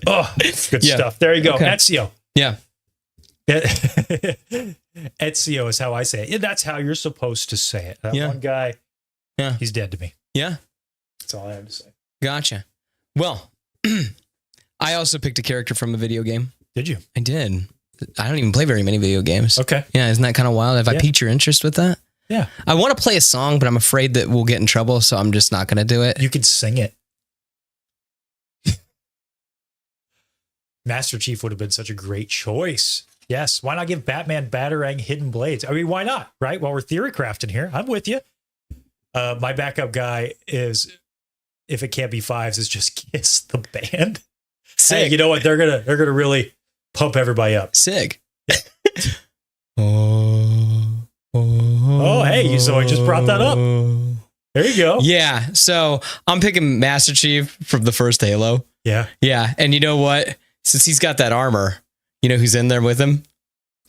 Oh, good stuff. There you go. Okay. Ezio. Yeah. Ezio is how I say it. Yeah, that's how you're supposed to say it. That one guy, he's dead to me. Yeah. That's all I have to say. Gotcha. Well, I also picked a character from a video game. Did you? I did. I don't even play very many video games. Okay. Yeah, isn't that kind of wild? Have I piqued your interest with that? Yeah. I want to play a song, but I'm afraid that we'll get in trouble, so I'm just not going to do it. You could sing it. Master Chief would have been such a great choice. Yes. Why not give Batman Batarang hidden blades? I mean, why not? Right? While we're theory crafting here, I'm with you. My backup guy is, if it can't be fives, is just Kiss the band. Hey, you know what? They're gonna really pump everybody up. Sick. Oh, hey, so I just brought that up. There you go. Yeah. So I'm picking Master Chief from the first Halo. Yeah. Yeah. And you know what? Since he's got that armor, you know who's in there with him?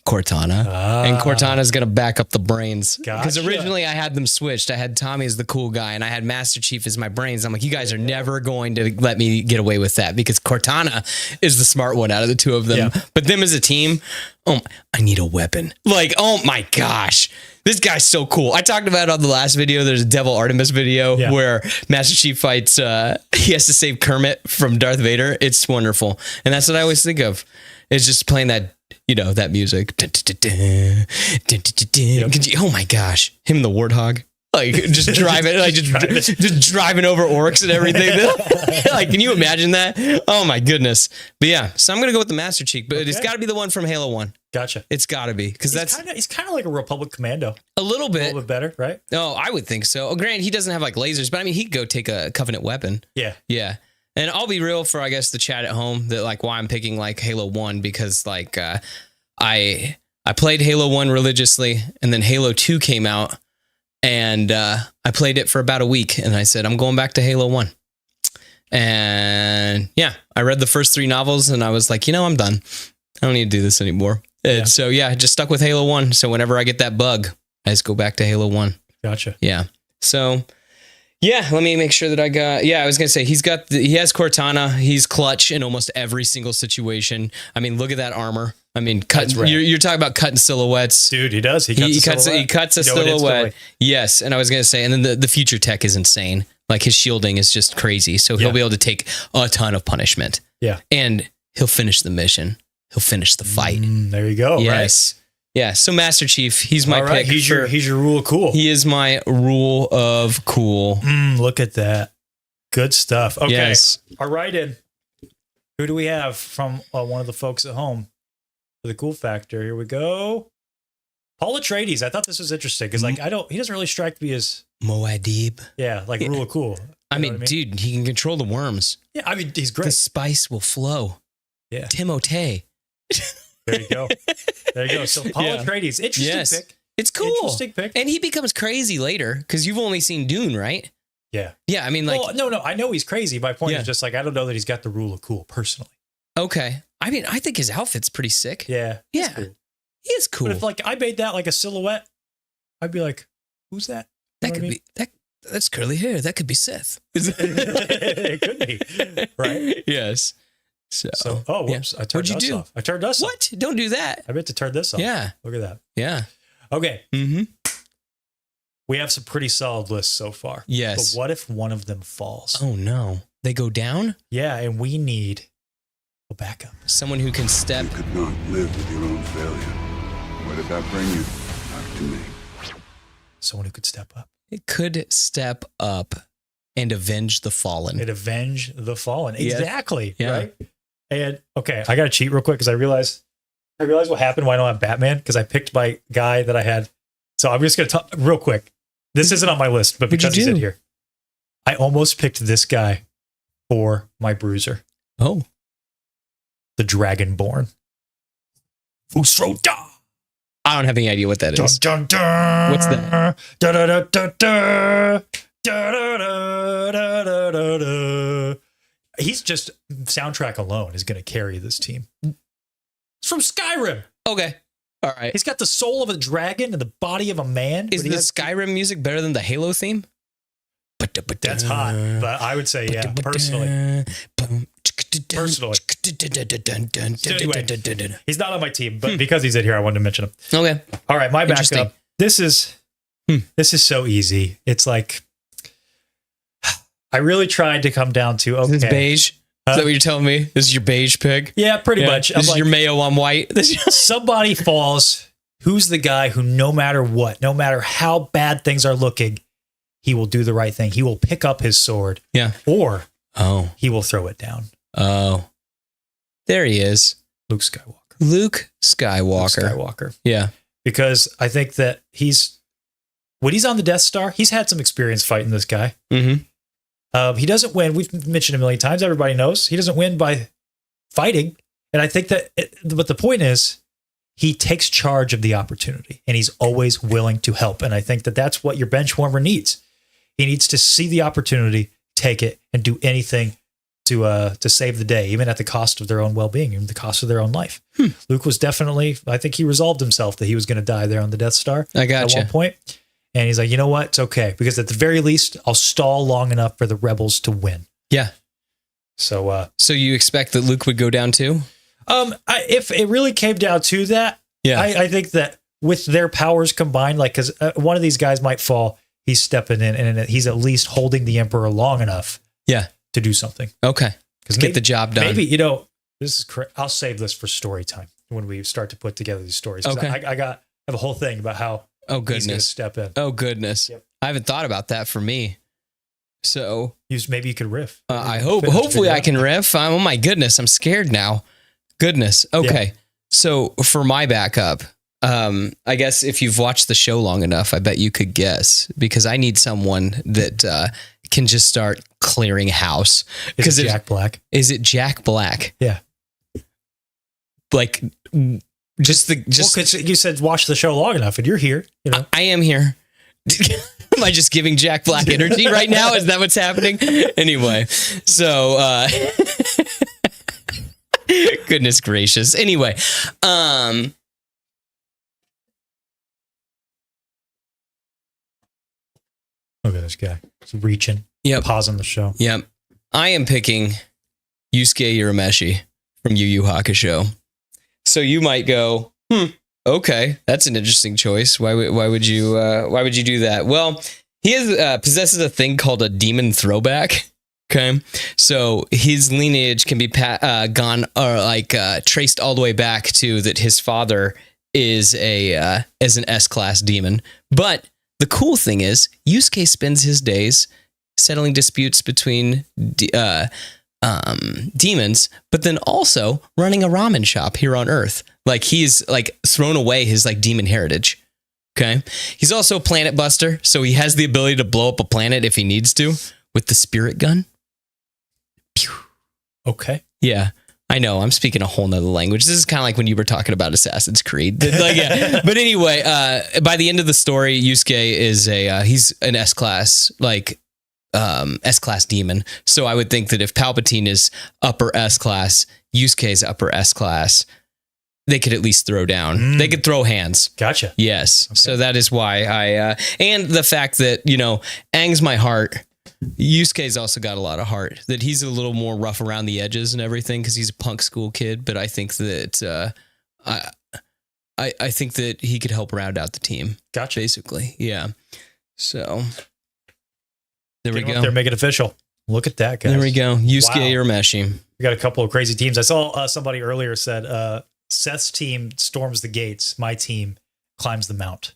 Cortana. And Cortana's going to back up the brains. Because originally I had them switched. I had Tommy as the cool guy and I had Master Chief as my brains. I'm like, you guys are never going to let me get away with that because Cortana is the smart one out of the two of them. Yeah. But them as a team, I need a weapon. Like, oh my gosh. This guy's so cool. I talked about it on the last video. There's a Devil Artemis video where Master Chief fights, he has to save Kermit from Darth Vader. It's wonderful. And that's what I always think of. It's just playing that, you know, that music. Oh my gosh. Him and the Warthog. Like just driving, like just driving over orcs and everything. Like, can you imagine that? Oh my goodness. But yeah, so I'm gonna go with the Master Chief, but it's got to be the one from Halo 1. Gotcha. It's got to be because he's kind of like a Republic Commando. A little bit better, right? No, I would think so. Oh, granted, he doesn't have like lasers, but I mean, he could go take a Covenant weapon. Yeah. Yeah. And I'll be real for, I guess, the chat at home that like why I'm picking like Halo 1 because like I played Halo 1 religiously and then Halo 2 came out and I played it for about a week and I said, I'm going back to Halo 1. And yeah, I read the first 3 novels and I was like, you know, I'm done. I don't need to do this anymore. And so yeah, I just stuck with Halo 1. So whenever I get that bug, I just go back to Halo 1. Gotcha. Yeah. So yeah, let me make sure that I got. Yeah, I was gonna say he has Cortana. He's clutch in almost every single situation. I mean, look at that armor. I mean, you're talking about cutting silhouettes, dude. He does. He cuts a silhouette. Yes, and I was gonna say, and then the future tech is insane. Like his shielding is just crazy. So he'll be able to take a ton of punishment. Yeah, and he'll finish the mission. He'll finish the fight. There you go. Yes. Right. Yeah, so Master Chief, he's my pick. He's your rule of cool. He is my rule of cool. Look at that. Good stuff. Okay. Yes. All right, in. Who do we have from one of the folks at home for the cool factor? Here we go. Paul Atreides. I thought this was interesting because like he doesn't really strike me as Moadib. Yeah, like rule of cool. I mean, dude, he can control the worms. Yeah, I mean, he's great. The spice will flow. Yeah. Timothée. There you go. There you go. So Paul Atreides, interesting pick. It's cool. Interesting pick. And he becomes crazy later because you've only seen Dune, right? Yeah. Yeah. I mean, like, no. I know he's crazy. My point is just like I don't know that he's got the rule of cool personally. Okay. I mean, I think his outfit's pretty sick. Yeah. Yeah. Cool. He is cool. But if like I made that like a silhouette, I'd be like, who's that? That could be that's curly hair. That could be Seth. It could be. Right. Yes. So whoops! I turned us off. I turned us off. What? Don't do that. I meant to turn this off. Yeah. Look at that. Yeah. Okay. Mm-hmm. We have some pretty solid lists so far. Yes. But what if one of them falls? Oh no. They go down? Yeah, and we need a backup. Someone who can step. You could not live with your own failure. Where did that bring you? Back to me. Someone who could step up. It could step up and avenge the fallen. Exactly. Yeah. Right. And okay, I got to cheat real quick because I realized what happened why I don't have Batman because I picked my guy that I had. So I'm just going to talk real quick. This isn't on my list, but because he's in here, I almost picked this guy for my bruiser. Oh, the Dragonborn. Fusroda. I don't have any idea what that is. Dun, dun, dun. What's that? Da, da, da, da, da. Da, da, da, da, da, da, da. He's just soundtrack alone is going to carry this team. It's from Skyrim. Okay. All right. He's got the soul of a dragon and the body of a man. Is the Skyrim music better than the Halo theme? That's hot, but I would say, yeah, personally. He's not on my team, but because he's in here, I wanted to mention him. Okay. All right, my backup. This is so easy. It's like I really tried to come down to okay. Is this beige? Is that what you're telling me? This is your beige pig? Yeah, pretty much. This is your mayo on white. Somebody falls. Who's the guy who, no matter what, no matter how bad things are looking, he will do the right thing. He will pick up his sword. Yeah. Or he will throw it down. Oh. There he is. Luke Skywalker. Luke Skywalker. Yeah. Because I think that when he's on the Death Star, he's had some experience fighting this guy. Mm-hmm. He doesn't win. We've mentioned a million times. Everybody knows he doesn't win by fighting. And I think but the point is, he takes charge of the opportunity and he's always willing to help. And I think that that's what your bench warmer needs. He needs to see the opportunity, take it, and do anything to save the day, even at the cost of their own well-being, even the cost of their own life. Luke was definitely, I think he resolved himself that he was going to die there on the Death Star at one point. And he's like, you know what? It's okay. Because at the very least, I'll stall long enough for the rebels to win. Yeah. So you expect that Luke would go down too? If it really came down to that, yeah, I think that with their powers combined, like, because one of these guys might fall, he's stepping in and he's at least holding the Emperor long enough, to do something. Okay, get the job done. Maybe this is correct. I'll save this for story time when we start to put together these stories. Okay, I have a whole thing about how he's going to step in. Oh goodness, yep. I haven't thought about that for me. So maybe you could riff. Hopefully I can riff. Oh my goodness, I'm scared now. Goodness. Okay. Yeah. So for my backup, I guess if you've watched the show long enough, I bet you could guess, because I need someone that can just start clearing house. Is it Jack Black? Is it Jack Black? Yeah. Like just you said watch the show long enough, and you're here. I am here. Am I just giving Jack Black energy right now? Is that what's happening? Anyway, so. Goodness gracious. Anyway, look at this guy. He's reaching. Yep. Pausing the show. Yep. I am picking Yusuke Urameshi from Yu Yu Hakusho. So you might go, okay, that's an interesting choice. Why would you do that? Well, he possesses a thing called a demon throwback. Okay, so his lineage can be traced all the way back to that his father is an S-class demon. But the cool thing is, Yusuke spends his days settling disputes between demons, but then also running a ramen shop here on Earth. Like, he's like thrown away his like demon heritage. Okay, he's also a planet buster, so he has the ability to blow up a planet if he needs to with the spirit gun. Okay. Yeah, I know. I'm speaking a whole nother language. This is kind of like when you were talking about Assassin's Creed. Like, yeah. But anyway, by the end of the story, Yusuke is he's an S-class, S-class demon. So I would think that if Palpatine is upper S-class, Yusuke is upper S-class, they could at least throw down. They could throw hands. Gotcha. Yes. Okay. So that is why and the fact that, Aang's my heart. Yusuke's also got a lot of heart, that he's a little more rough around the edges and everything because he's a punk school kid. But I think that I think that he could help round out the team. Gotcha. Basically, yeah. So there we go. They're making it official. Look at that, guys. There we go. Yusuke Urameshi. We got a couple of crazy teams. I saw somebody earlier said Seth's team storms the gates. My team climbs the mount.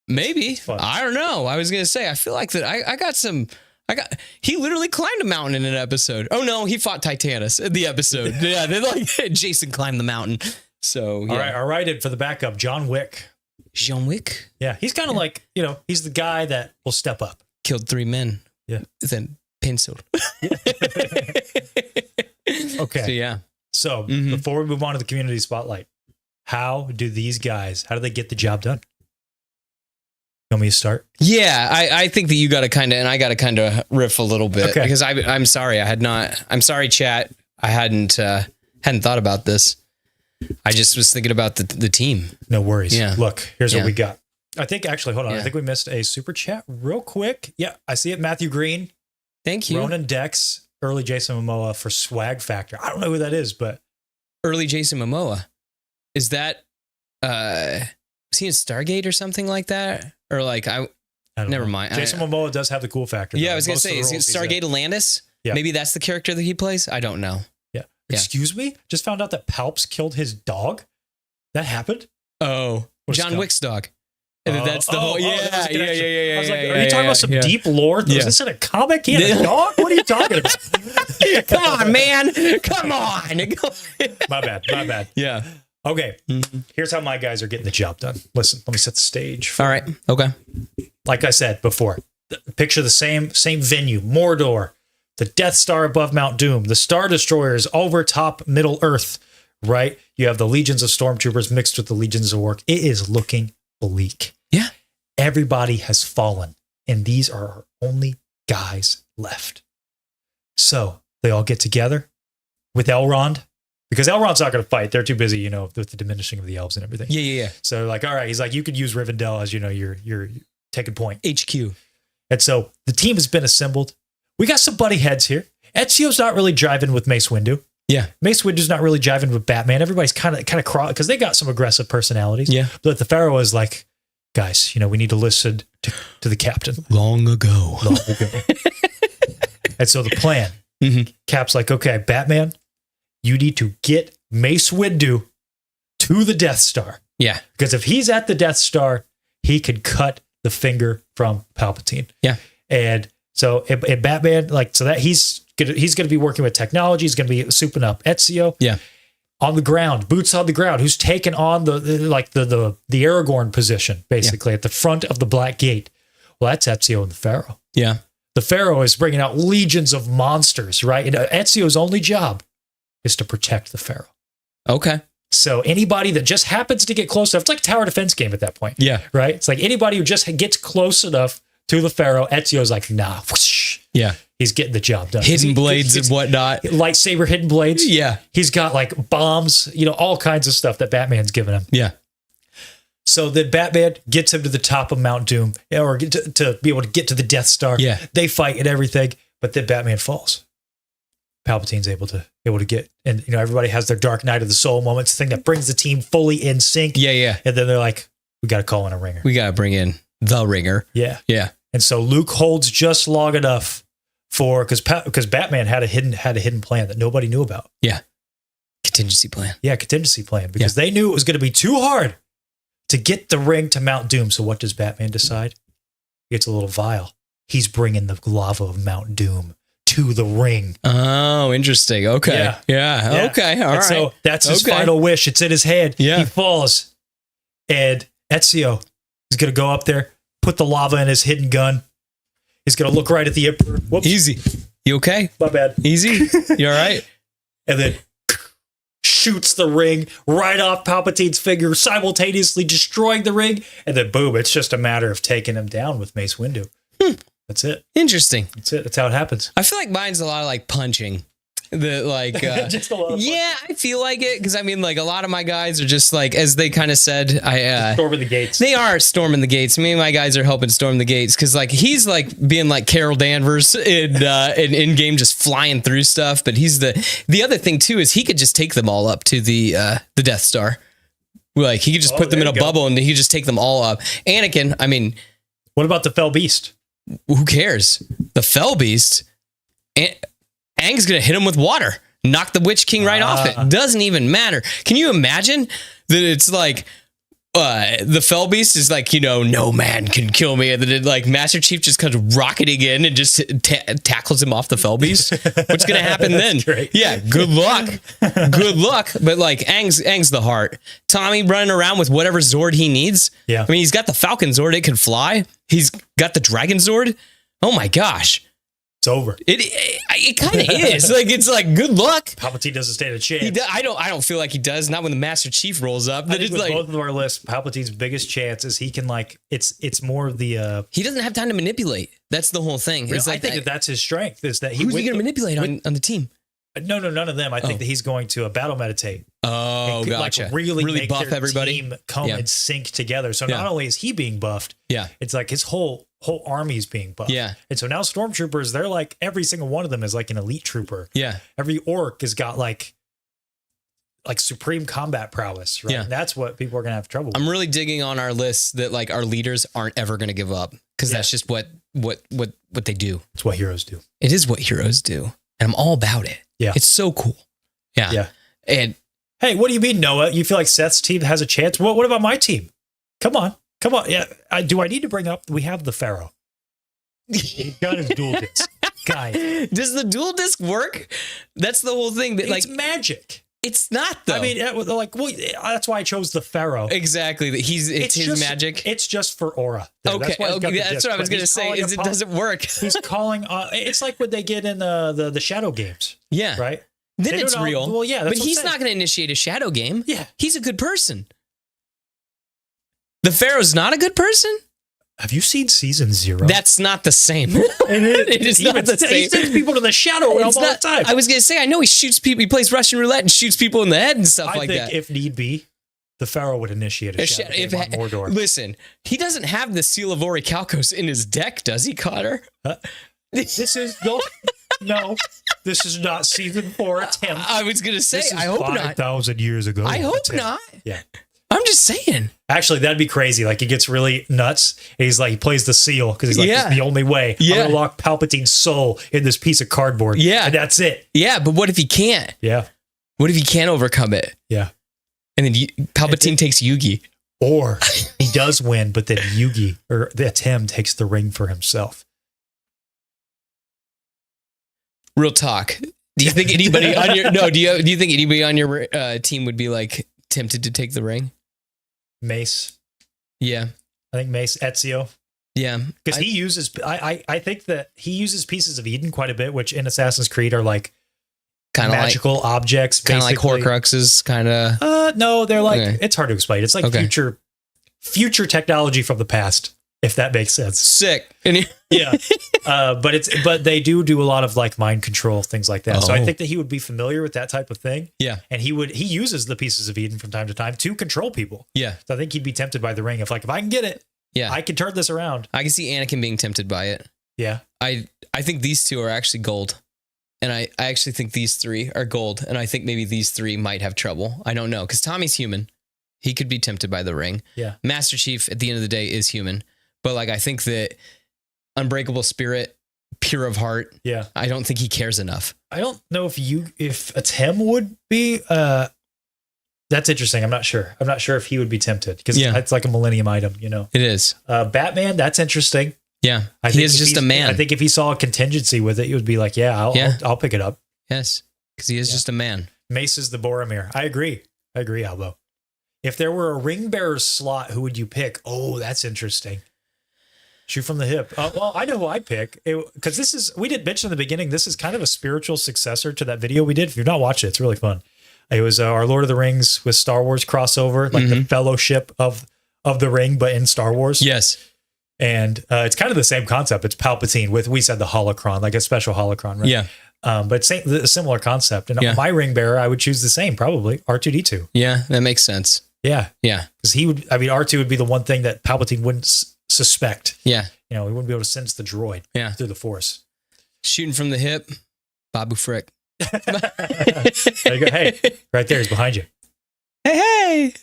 Maybe. I don't know. I was going to say, I feel like that he literally climbed a mountain in an episode. Oh no, he fought Titanus in the episode. Yeah, they're like, Jason climbed the mountain. So, yeah. All right. And for the backup, John Wick. John Wick? Yeah, he's kind of like, he's the guy that will step up. Killed 3 men. Yeah. Then penciled. Okay. So, yeah. So, before we move on to the community spotlight, how do these guys, how do they get the job done? You want me to start? Yeah, I think that you got to kind of, and I got to kind of riff a little bit Okay. because I'm sorry, I'm sorry, chat. I hadn't thought about this. I just was thinking about the team. No worries. Yeah. Look, here's what Yeah. we got. I think actually, hold on. Yeah. I think we missed a super chat real quick. Yeah, I see it. Matthew Green, Thank you. Ronan Dex, early Jason Momoa for swag factor. I don't know who that is, but Early Jason Momoa. Is that, is he in Stargate or something like that? Or like, I don't Never know. mind. Jason Momoa does have the cool factor. yeah, though. I was going to Most of say, the is it roles he's Stargate in. Atlantis? Yeah. Maybe that's the character that he plays? I don't know. Yeah. Yeah. Excuse me? Just found out that Palps killed his dog? That happened? Oh, What's John it Wick's dog. And that's the whole, that was yeah, the yeah, connection. yeah. I was like, yeah, are you talking about some yeah. deep lore? Was Yeah. this in a comic? He had a dog? What are you talking about? Come on, man. Come on. My bad. Yeah. Okay, here's how my guys are getting the job done. Listen, let me set the stage. All right. Okay. Like I said before, picture the same venue, Mordor, the Death Star above Mount Doom, the Star Destroyers over top Middle Earth, right? You have the legions of stormtroopers mixed with the legions of orc. It is looking bleak. Yeah. Everybody has fallen, and these are our only guys left. So they all get together with Elrond, because Elrond's not going to fight. They're too busy, with the diminishing of the elves and everything. Yeah. So like, all right, he's like, you could use Rivendell as, your taking point. HQ. And so the team has been assembled. We got some buddy heads here. Ezio's not really driving with Mace Windu. Yeah. Mace Windu's not really driving with Batman. Everybody's kind of crawl because they got some aggressive personalities. Yeah. But the Pharaoh is like, guys, we need to listen to the captain. Long ago. And so the plan, Mhm. Cap's like, okay, Batman, you need to get Mace Windu to the Death Star. Yeah. Because if he's at the Death Star, he could cut the finger from Palpatine. Yeah. And so and Batman, that he's gonna be working with technology. He's gonna be souping up Ezio. Yeah. On the ground, boots on the ground, who's taken on the Aragorn position, basically, at the front of the Black Gate. Well, that's Ezio and the Pharaoh. Yeah. The Pharaoh is bringing out legions of monsters, right? And Ezio's only job is to protect the Pharaoh. Okay. So anybody that just happens to get close enough, it's like a tower defense game at that point. Yeah. Right? It's like anybody who just gets close enough to the Pharaoh, Ezio's like, nah, whoosh, Yeah. he's getting the job done. Hidden blades and whatnot. Lightsaber hidden blades. Yeah. He's got like bombs, all kinds of stuff that Batman's giving him. Yeah. So then Batman gets him to the top of Mount Doom, or to be able to get to the Death Star. Yeah. They fight and everything, but then Batman falls. Palpatine's able to get, and everybody has their Dark Night of the Soul moments, thing that brings the team fully in sync. Yeah. And then they're like, we got to call in a ringer. We got to bring in the ringer. Yeah. Yeah. And so Luke holds just long enough because Batman had a hidden plan that nobody knew about. Yeah. Contingency plan. Yeah, contingency plan, because they knew it was going to be too hard to get the ring to Mount Doom. So what does Batman decide? He gets a little vial. He's bringing the lava of Mount Doom to the ring. Oh, interesting. Okay. Yeah. Okay. All right. So that's his final wish. It's in his hand. Yeah. He falls. And Ezio is going to go up there, put the lava in his hidden gun. He's going to look right at the Emperor. Whoops. Easy. You okay? My bad. Easy. You all right? And then shoots the ring right off Palpatine's finger, simultaneously destroying the ring. And then boom, it's just a matter of taking him down with Mace Windu. That's it. Interesting. That's it. That's how it happens. I feel like mine's a lot of like punching. Just a lot of yeah, I feel like it because I mean, like a lot of my guys are just like, as they kind of said, storming the gates. They are storming the gates. Me and my guys are helping storm the gates because like he's like being like Carol Danvers in game, just flying through stuff. But he's the other thing too is he could just take them all up to the Death Star. Like he could just put them in a bubble and he could just take them all up. Anakin, I mean, what about the Fell Beast? Who cares? The Fell Beast. Aang's going to hit him with water, knock the Witch King right off it. Doesn't even matter. Can you imagine that it's like the Fell Beast is like, no man can kill me. And then like Master Chief just comes rocketing in and just tackles him off the Fell Beast. What's going to happen then? Great. Yeah, good luck. Good luck. But like Aang's the heart. Tommy running around with whatever Zord he needs. Yeah. I mean, he's got the Falcon Zord. It can fly. He's got the Dragon Zord. Oh my gosh. it's over. It kind of is. Like, it's like, good luck. Palpatine doesn't stand a chance. I don't feel like he does. Not when the Master Chief rolls up. I think It's with like, both of our lists, Palpatine's biggest chance is he can like it's more of the. he doesn't have time to manipulate. That's the whole thing. It's I like think that's his strength. Is that who's he going to manipulate on the team? No, none of them. I think that he's going to battle meditate. Oh, and, gotcha. Like really make buff their everybody. Team come and sync together. So not only is he being buffed, it's like his whole army's being buffed. Yeah. And so now stormtroopers, they're like every single one of them is like an elite trooper. Yeah. Every orc has got like supreme combat prowess, right? Yeah. And that's what people are gonna have trouble with. I'm really digging on our list that like our leaders aren't ever going to give up because that's just what they do. It's what heroes do. It is what heroes do, and I'm all about it. Yeah. It's so cool. Yeah. Yeah. And hey, what do you mean, Noah? You feel like Seth's team has a chance? What about my team? Come on. Yeah. Do I need to bring up? We have the Pharaoh. He's got his dual disc. Guys. Does the dual disc work? That's the whole thing. That It's like magic. It's not though. I mean, like, well, that's why I chose the Pharaoh. Exactly. It's his just, magic. It's just for aura. Okay. That's what I was going to say. Is it doesn't work? He's calling. It's like what they get in the shadow games. Yeah. Right. Then it's real. Well, yeah. But he's not going to initiate a shadow game. Yeah. He's a good person. The Pharaoh's not a good person? Have you seen season 0? That's not the same. It is not the same. He sends people to the shadow realm all the time. I was going to say, I know he shoots people. He plays Russian roulette and shoots people in the head and stuff like that. I think if need be, the Pharaoh would initiate a shadow game on Mordor. Listen, he doesn't have the Seal of Orichalcos in his deck, does he, Konnor? This is no. This is not season 4 attempt. I was going to say, I hope not. 5,000 years ago. I hope not. Yeah. I'm just saying. Actually, that'd be crazy. Like, he gets really nuts. And he's like, he plays the seal because he's like, this is the only way. I'm going to lock Palpatine's soul in this piece of cardboard. Yeah. And that's it. Yeah, but what if he can't? Yeah. What if he can't overcome it? Yeah. And then Palpatine takes Yugi. Or he does win, but then Yugi, or that's him, takes the ring for himself. Real talk. Do you think anybody on your do you think anybody on your team would be like tempted to take the ring? Mace. Yeah. I think Mace, Ezio. Yeah. Because he uses, I think that he uses pieces of Eden quite a bit, which in Assassin's Creed are like kind of magical objects. Kind of like Horcruxes, kind of. No, they're like, it's hard to explain. It's like future technology from the past, if that makes sense. Sick. Yeah. But they do a lot of like mind control, things like that. So I think that he would be familiar with that type of thing. Yeah. And he uses the pieces of Eden from time to time to control people. Yeah. So I think he'd be tempted by the ring if I can get it. Yeah. I can turn this around. I can see Anakin being tempted by it. Yeah. I think these two are actually gold. And I actually think these 3 are gold. And I think maybe these 3 might have trouble. I don't know. Because Tommy's human. He could be tempted by the ring. Yeah. Master Chief, at the end of the day, is human. But like, I think that Unbreakable Spirit, pure of heart. Yeah. I don't think he cares enough. I don't know if a Tim would be, that's interesting. I'm not sure. I'm not sure if he would be tempted because it's like a millennium item, you know? It is. Batman, that's interesting. Yeah. He is just a man. I think if he saw a contingency with it, he would be like, I'll pick it up. Yes. Because he is just a man. Mace is the Boromir. I agree, Albo. If there were a ring bearer slot, who would you pick? Oh, that's interesting. Shoot from the hip. Well, I know who I'd pick because we did mention in the beginning, this is kind of a spiritual successor to that video we did. If you've not watched it, it's really fun. It was our Lord of the Rings with Star Wars crossover, like the Fellowship of the Ring, but in Star Wars. Yes. And it's kind of the same concept. It's Palpatine we said the holocron, like a special holocron, right? Yeah. But a similar concept. And my ring bearer, I would choose the same, probably R2D2. Yeah, that makes sense. Yeah. Yeah. Because R2 would be the one thing that Palpatine wouldn't suspect. Yeah. He wouldn't be able to sense the droid through the Force. Shooting from the hip, Babu Frick. There you go. Hey, right there, he's behind you. Hey.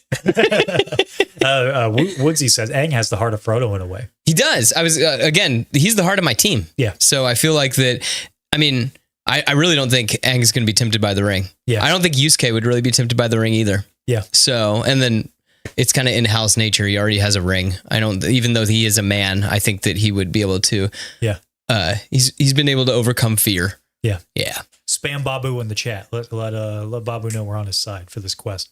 Woodsy says Aang has the heart of Frodo in a way. He does. I was he's the heart of my team. Yeah. So I feel like that. I mean, I really don't think Aang is going to be tempted by the ring. Yeah. I don't think Yusuke would really be tempted by the ring either. Yeah. So, and then it's kind of in-house nature. He already has a ring. Even though he is a man, I think that he would be able to. Yeah. He's been able to overcome fear. Yeah. Yeah. Spam Babu in the chat. Let Babu know we're on his side for this quest.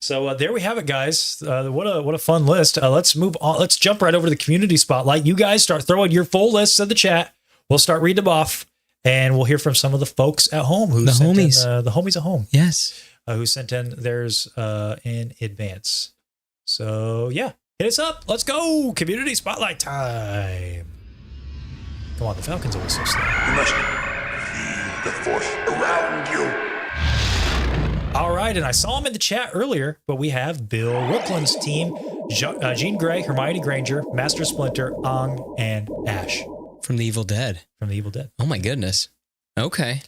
So there we have it, guys. What a fun list. Let's move on. Let's jump right over to the community spotlight. You guys start throwing your full lists in the chat. We'll start reading them off. And we'll hear from some of the folks at home who The sent homies. in, the homies at home Yes. who sent in theirs in advance. So yeah, hit us up. Let's go. Community spotlight time. Come on, the Falcon's always so slow. You must feel the force around you. All right, and I saw him in the chat earlier, but we have Bill Rookland's team, Jean Grey, Hermione Granger, Master Splinter, Ong, and Ash From the Evil Dead. from The Evil Dead. Oh my goodness. Okay.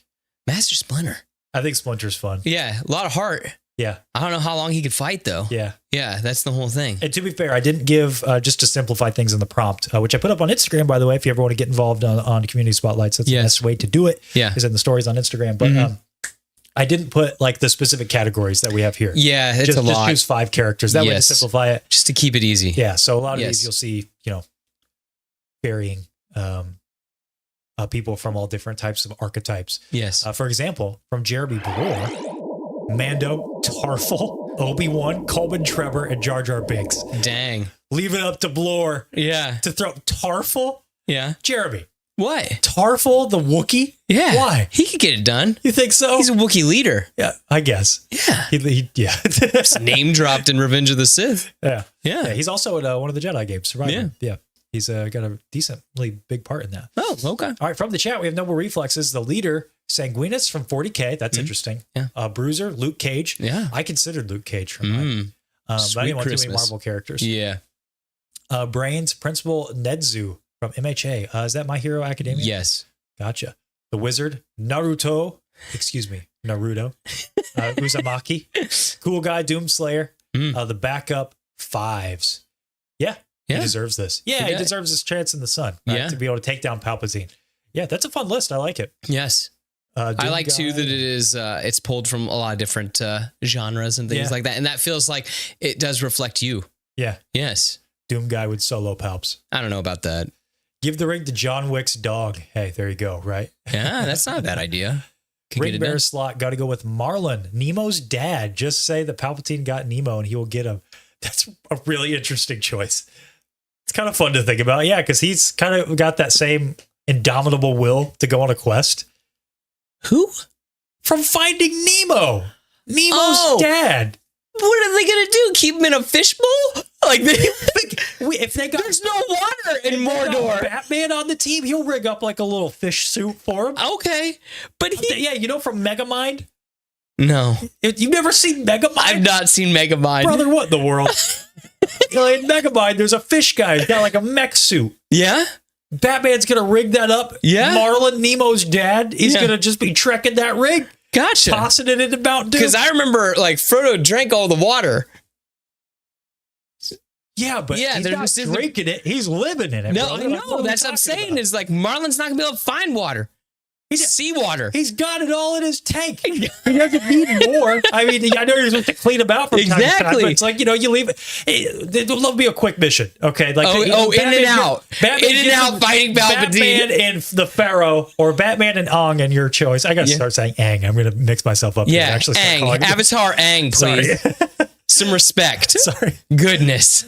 Master Splinter. I think Splinter's fun. Yeah, a lot of heart. Yeah, I don't know how long he could fight though. yeah. Yeah, that's the whole thing. And to be fair, I didn't give, just to simplify things in the prompt, which I put up on Instagram, by the way, if you ever want to get involved on community spotlights, that's the Yes. best way to do it, Yeah. is in the stories on Instagram. But I didn't put like the specific categories that we have here. Yeah, it's just, a lot. Just choose 5 characters. That way to Yes. simplify it. Just to keep it easy. Yeah, so a lot of Yes. these you'll see, varying people from all different types of archetypes. Yes. For example, from Jeremy Bloor, Mando, Tarful, Obi-Wan, Coleman Trevor, and Jar Jar Binks. Dang. Leave it up to Bloor Yeah. to throw Tarful? Yeah. Jeremy, What? Tarful, the Wookiee? Yeah. Why? He could get it done. You think so? He's a Wookiee leader. Yeah, I guess. Yeah. Yeah. Just name dropped in Revenge of the Sith. Yeah. Yeah. He's also in one of the Jedi games, Survivor. Yeah. He's got a decently big part in that. Oh, okay. All right, from the chat, we have Noble Reflexes, the leader, Sanguinus from 40K. That's interesting. Yeah. Bruiser, Luke Cage. Yeah. I considered Luke Cage from mine. But I Sweet didn't want too many Christmas. Marvel characters. Yeah. Brains, Principal Nedzu from MHA. Is that My Hero Academia? Yes. Gotcha. The Wizard, Naruto. Uzumaki. Cool Guy, Doomslayer. The backup, Fives. Yeah. Yeah. He deserves this. Yeah, he deserves this chance in the sun to be able to take down Palpatine. Yeah, that's a fun list. I like it. Yes. I like too that it is it's pulled from a lot of different genres and things like that, and that feels like it does reflect you. Yeah. Yes. Doom Guy with solo Palps. I don't know about that. Give the ring to John Wick's dog. Hey, there you go. Right. Yeah, that's not a bad idea. Could Ring get it bear done. slot. Got to go with Marlon, Nemo's dad. Just say that Palpatine got Nemo and he will get him. That's a really interesting choice. It's kind of fun to think about. Yeah, because he's kind of got that same indomitable will to go on a quest. Who? From Finding Nemo. Nemo's dad. What are they gonna do? Keep him in a fishbowl? Like If they got, there's no water in Mordor. Batman on the team, he'll rig up like a little fish suit for him. Okay, but Yeah, from Megamind? No, You've never seen Megamind? I've not seen Megamind. Brother, what in the world? In Megamind, there's a fish guy. He's got like a mech suit. Yeah. Batman's gonna rig that up. Yeah. Marlon, Nemo's dad, he's gonna just be trekking that rig, Gotcha. tossing it into Mount Doom. Because I remember like Frodo drank all the water. Yeah, but Yeah, he's there not just isn't- drinking it. He's living in it. No, brother. I Like, what know. are we That's what I'm talking saying. about? Is like Marlon's not gonna be able to find water. He's seawater. He's got it all in his tank. He doesn't need more. I mean, I know you're supposed to clean him out from time to time, Exactly. but it's like, you leave it. It'll love be a quick mission, okay? Like, in and out. In and out fighting Palpatine. Batman and the Pharaoh, or Batman and Ong, and your choice. I got to start saying Aang. I'm going to mix myself up. Yeah, and actually start Aang. calling him- Avatar Aang, please. Sorry. Some respect. Sorry. Goodness.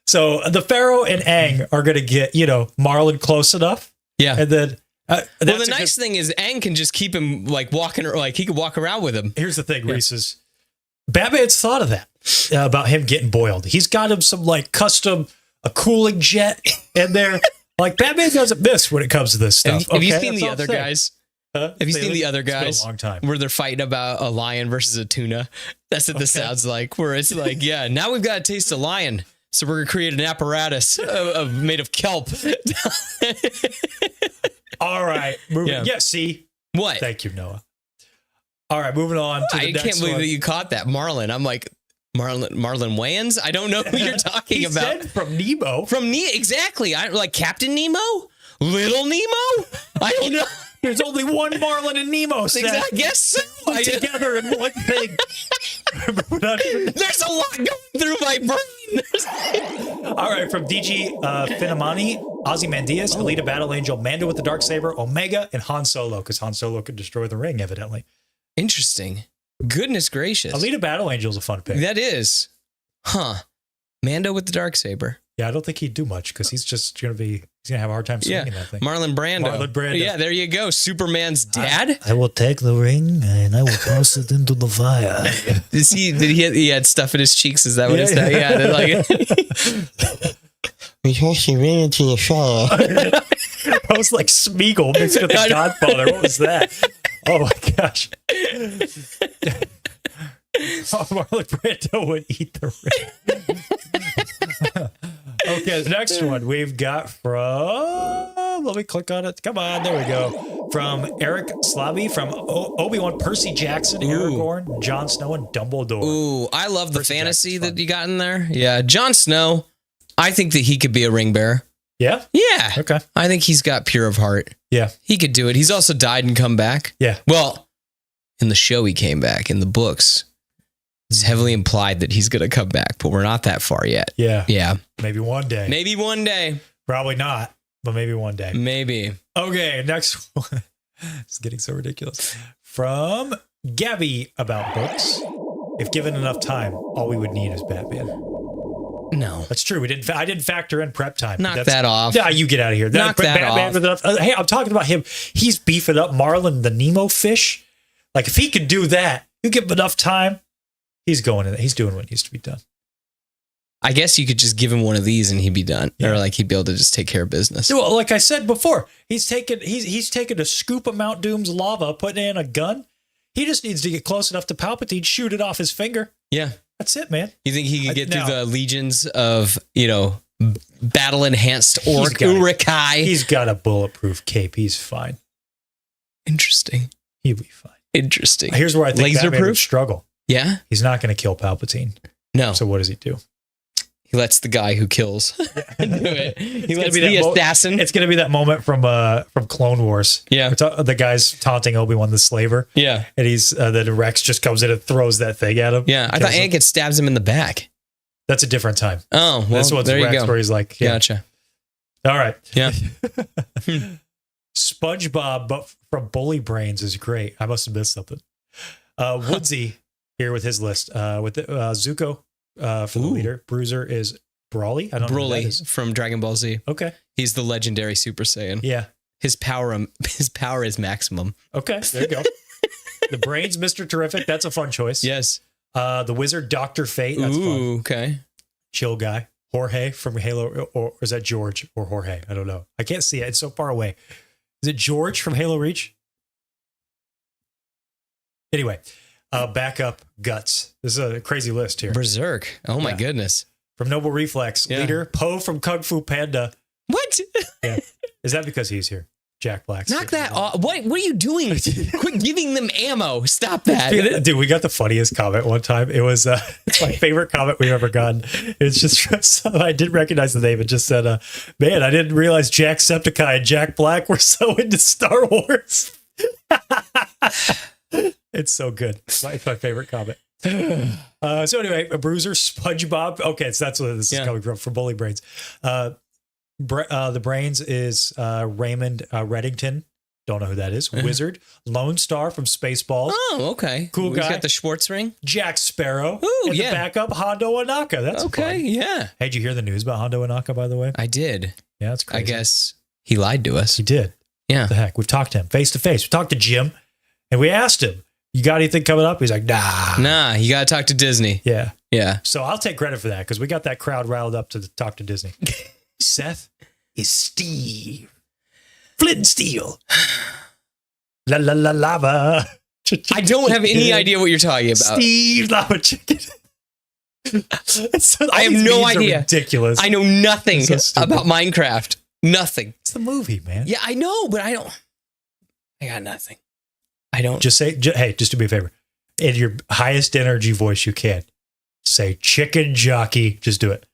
So the Pharaoh and Aang are going to get, Marlon close enough. Yeah. And then... Well, the nice thing is Aang can just keep him like walking, or like he could walk around with him. Here's the thing, Reese's. Batman's thought of that about him getting boiled. He's got him some like custom a cooling jet in there. Like Batman doesn't miss when it comes to this stuff. Have you okay? seen That's the all other I'm saying. guys? Have you seen the other It's been guys? a long time. Where they're fighting about a lion versus a tuna. That's what this sounds like. Where it's like, yeah, now we've got to taste a lion. So we're gonna create an apparatus made of kelp. All right, moving. Yeah, see. What? Thank you, Noah. All right, moving on to the I next can't believe one. that you caught that, Marlon. I'm like, Marlon Wayans? I don't know who you're talking He about. said from Nemo. From exactly. I like Captain Nemo, Little Nemo. I don't know. There's only one Marlon and Nemo. Seth. I guess so. Put together in one thing. There's a lot going through my brain. All right, from DG Finamani, Ozymandias, Alita Battle Angel, Mando with the Darksaber, Omega, and Han Solo, because Han Solo could destroy the ring, evidently. Interesting. Goodness gracious. Alita Battle Angel is a fun pick. That is. Huh. Mando with the Darksaber. Yeah, I don't think he'd do much because he's just going to be, he's going to have a hard time swinging that thing. Marlon Brando. Yeah, there you go. Superman's dad. I will take the ring and I will toss it into the fire. He had stuff in his cheeks? Is that what it said? Yeah. We toss the ring into the fire. I was like Smeagol mixed with the Godfather. What was that? Oh my gosh. Marlon Brando would eat the ring. Okay, the next one we've got from, let me click on it. Come on, there we go. From Eric Slaby, from Obi-Wan, Percy Jackson, Aragorn, Jon Snow, and Dumbledore. Ooh, I love the fantasy that you got in there. Yeah, Jon Snow, I think that he could be a ring bearer. Yeah? Yeah. Okay. I think he's got pure of heart. Yeah. He could do it. He's also died and come back. Yeah. Well, in the show he came back. In the books, it's heavily implied that he's going to come back, but we're not that far yet. Yeah. Yeah. Maybe one day. Maybe one day. Probably not, but maybe one day. Maybe. Okay, next one. It's getting so ridiculous. From Gabby about books. If given enough time, all we would need is Batman. No. That's true. I didn't factor in prep time. Knock that off. Yeah, you get out of here. Knock that off. Hey, I'm talking about him. He's beefing up Marlin the Nemo fish. Like, if he could do that, you give him enough time, he's going in. He's doing what needs to be done. I guess you could just give him one of these and he'd be done. Yeah. Or like he'd be able to just take care of business. Well, like I said before, he's taken a scoop of Mount Doom's lava, putting it in a gun. He just needs to get close enough to Palpatine, shoot it off his finger. Yeah. That's it, man. You think he could get through the legions of, battle enhanced Urukai? He's got a bulletproof cape. He's fine. Interesting. He'll be fine. Interesting. Here's where I think Batman would struggle. Yeah? He's not going to kill Palpatine. No. So what does he do? He lets the guy who kills do it. He lets the assassin. It's going to be that moment from Clone Wars. Yeah. The guy's taunting Obi-Wan the slaver. Yeah. And he's then Rex just comes in and throws that thing at him. Yeah. I thought Anakin stabs him in the back. That's a different time. Oh, well, this one's there Rex you go. Where he's like, yeah. Gotcha. All right. Yeah. SpongeBob, but from Bully Brains is great. I must have missed something. Woodsy here with his list. With Zuko for the leader. Bruiser is Brawly. I don't know who that is. From Dragon Ball Z. Okay. He's the legendary Super Saiyan. Yeah. His power is maximum. Okay. There you go. The Brains, Mr. Terrific. That's a fun choice. Yes. The Wizard, Dr. Fate. That's fun. Okay. Chill guy. Jorge from Halo, or is that George or Jorge? I don't know. I can't see it. It's so far away. Is it George from Halo Reach? Anyway, backup Guts. This is a crazy list here. Berserk. Oh my goodness. From Noble Reflex. Yeah. Leader, Poe from Kung Fu Panda. What? Yeah. Is that because he's here? Jack Black. Knock that off. What are you doing? Quit giving them ammo. Stop that. Dude, we got the funniest comment one time. It was it's my favorite comment we've ever gotten. It's just I didn't recognize the name. It just said, man, I didn't realize Jacksepticeye and Jack Black were so into Star Wars. It's so good. It's my favorite comment. So anyway, a Bruiser, SpongeBob. Okay, so that's what this is coming from Bully Brains. The Brains is Raymond Reddington. Don't know who that is. Wizard. Lone Star from Spaceballs. Oh, okay. Cool guy. He's got the Schwartz ring. Jack Sparrow. Ooh, and yeah. the backup, Hondo Anaka. That's okay. fun. Yeah. Hey, did you hear the news about Hondo Anaka, by the way? I did. Yeah, that's crazy. I guess he lied to us. He did. Yeah. What the heck? We've talked to him face to face. We talked to Jim, and we asked him, you got anything coming up? He's like, nah. Nah, you got to talk to Disney. Yeah. Yeah. So I'll take credit for that because we got that crowd riled up to talk to Disney. Seth is Steve. Flint and Steel. La la la lava. I don't have any idea what you're talking about. Steve Lava Chicken. I have no idea. Ridiculous. I know nothing So about Minecraft. Nothing. It's the movie, man. Yeah, I know, but I got nothing. I don't. Just say, hey, just do me a favor. In your highest energy voice you can, say chicken jockey. Just do it.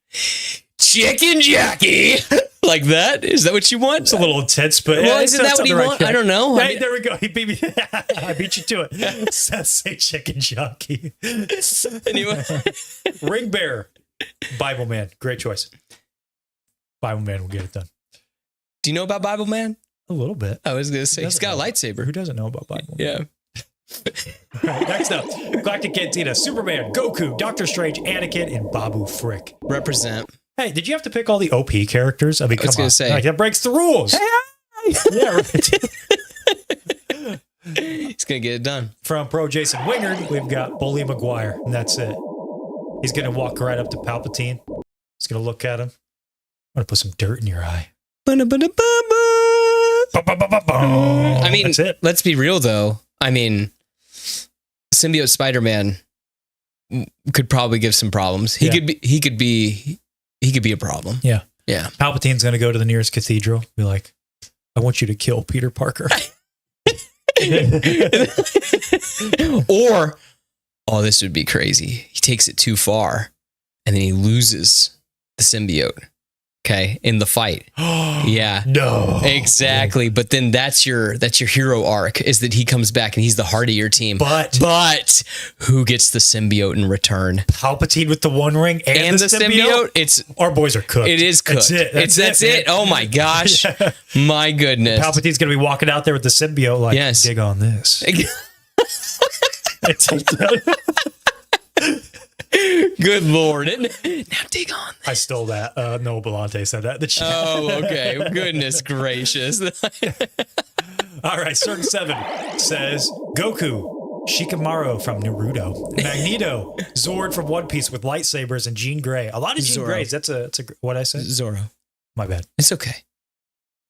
Chicken jockey. Like that? Is that what you want? It's a little intense, but well, isn't that what you want? I don't know. Right, there we go. He beat me. I beat you to it. Say chicken jockey. Anyway. Ring bearer. Bible man. Great choice. Bible man will get it done. Do you know about Bible Man? A little bit. I was going to say, he's got a lightsaber. Who doesn't know about Bible Man? Yeah. All right, next up, Galactic Cantina, Superman, Goku, Doctor Strange, Anakin, and Babu Frick. Represent. Hey, did you have to pick all the OP characters? I mean, I was come gonna on. say. Like, that breaks the rules. Yeah, right. He's gonna get it done. From Pro Jason Wingard, we've got Bully McGuire, and that's it. He's gonna walk right up to Palpatine. He's gonna look at him. I'm gonna put some dirt in your eye. I mean, that's it. Let's be real though. I mean, symbiote Spider-Man could probably give some problems. He could be a problem. Yeah. Yeah. Palpatine's gonna go to the nearest cathedral, be like, I want you to kill Peter Parker. Or, oh, this would be crazy. He takes it too far and then he loses the symbiote. Okay, in the fight. Yeah. No. Exactly. But then that's your hero arc, is that he comes back and he's the heart of your team. But who gets the symbiote in return? Palpatine with the One Ring and the symbiote? It's our boys are cooked. It is cooked. That's it. Oh my gosh. My goodness. Palpatine's gonna be walking out there with the symbiote like, yes. Dig on this. Good Lord. Now dig on. I stole that. Noah Belante said that in the chat. Oh, okay. Goodness gracious. All right, Cirque 7 says Goku, Shikamaru from Naruto, Magneto, Zord from One Piece with lightsabers, and Jean Grey. A lot of Jean Greys. That's a what I said? Zorro. My bad. It's okay.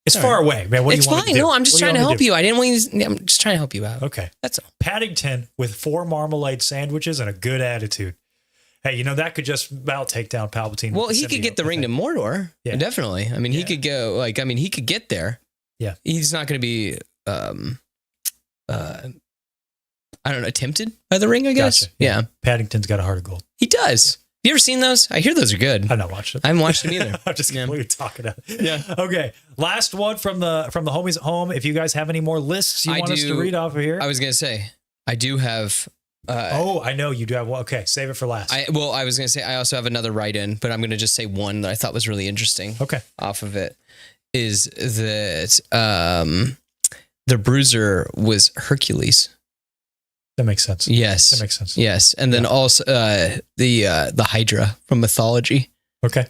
It's far away, man. What it's do you want fine. to do? No, I'm just trying to help you. I didn't want you. I'm just trying to help you out. Okay. That's all. Paddington with 4 marmalade sandwiches and a good attitude. Hey, that could just about take down Palpatine. Well, he could get the ring to Mordor. Yeah. Definitely. I mean, he could go, he could get there. Yeah. He's not going to be, I don't know, tempted by the ring, I guess. Gotcha. Yeah. Paddington's got a heart of gold. He does. Have you ever seen those? I hear those are good. I've not watched it. I haven't watched them either. I'm just completely talking about it. Yeah. Okay. Last one from the homies at home. If you guys have any more lists you want us to read off of here. I was going to say, I do have... I know you do have one. Okay, save it for last. I was going to say, I also have another write-in, but I'm going to just say one that I thought was really interesting. Okay. Off of it is that the bruiser was Hercules. That makes sense. Yes. That makes sense. Yes. And then also the Hydra from mythology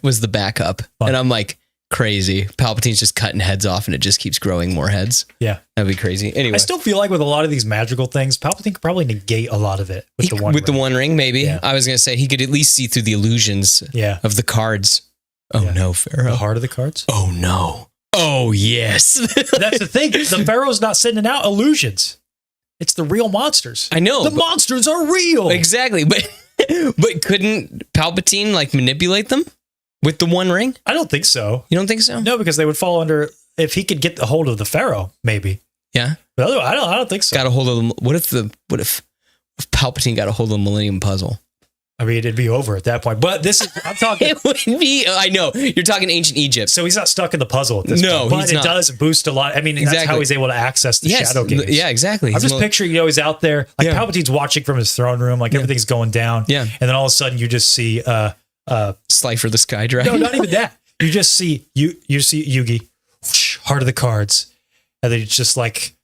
was the backup. Fun. And I'm like, crazy. Palpatine's just cutting heads off and it just keeps growing more heads. Yeah. That'd be crazy. Anyway. I still feel like with a lot of these magical things, Palpatine could probably negate a lot of it with the One Ring. The One Ring, maybe. Yeah. I was going to say he could at least see through the illusions of the cards. Oh no, Pharaoh. The heart of the cards? Oh no. Oh yes. That's the thing. The Pharaoh's not sending out illusions. It's the real monsters. I know. The monsters are real. Exactly. But couldn't Palpatine manipulate them? With the One Ring? I don't think so. You don't think so? No, because they would fall under, if he could get the hold of the Pharaoh, maybe. Yeah. But otherwise, I don't think so. Got a hold of them. What if Palpatine got a hold of the Millennium Puzzle? I mean, it'd be over at that point. But I'm talking. It would be, I know. You're talking ancient Egypt. So he's not stuck in the puzzle at this point. But it does boost a lot. I mean, that's how he's able to access the Shadow Games. Yeah, exactly. I'm just picturing, he's out there. Palpatine's watching from his throne room. Everything's going down. Yeah. And then all of a sudden you just see... Slifer the Sky Dragon. No, not even that. You just see Yugi, whoosh, heart of the cards, and then it's just like,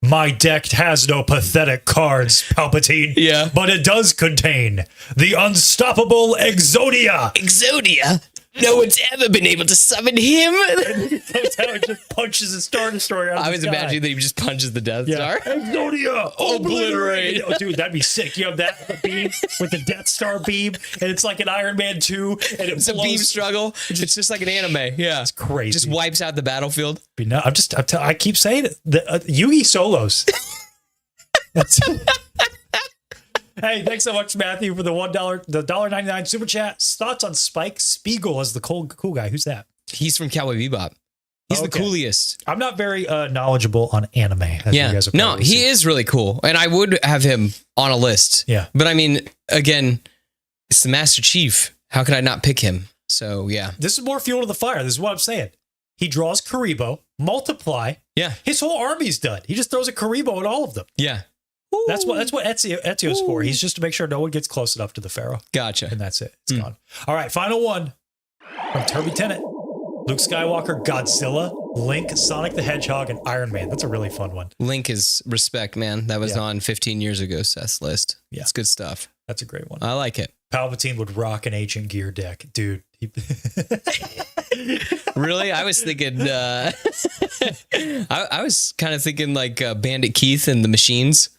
my deck has no pathetic cards, Palpatine. Yeah, but it does contain the unstoppable Exodia. Exodia. No one's ever been able to summon him. Just punches the Star Destroyer out of I was imagining that he just punches the Death Star. Exodia, obliterate. Oh, dude, that'd be sick. You have that beam with the Death Star beam, and it's like an Iron Man 2, and it's a beam struggle. It's just like an anime. Yeah, it's crazy. Just wipes out the battlefield. I keep saying it. The Yugi solos. That's Hey, thanks so much, Matthew, for the $1.99 super chat. Thoughts on Spike Spiegel as the cool guy? Who's that? He's from Cowboy Bebop. He's the coolest. I'm not very knowledgeable on anime. As you guys have he is really cool, and I would have him on a list. Yeah, but I mean, again, it's the Master Chief. How could I not pick him? So yeah, this is more fuel to the fire. This is what I'm saying. He draws Karibo, multiply. Yeah, his whole army's done. He just throws a Karibo at all of them. Yeah. Ooh. That's what Ezio's for. He's just to make sure no one gets close enough to the Pharaoh. Gotcha. And that's it. It's gone. All right, final one from Turby Tennant. Luke Skywalker, Godzilla, Link, Sonic the Hedgehog, and Iron Man. That's a really fun one. Link is respect, man. That was on 15 years ago, Seth's list. Yeah. It's good stuff. That's a great one. I like it. Palpatine would rock an ancient gear deck, dude. Really? I was thinking. I was kind of thinking like Bandit Keith and the Machines.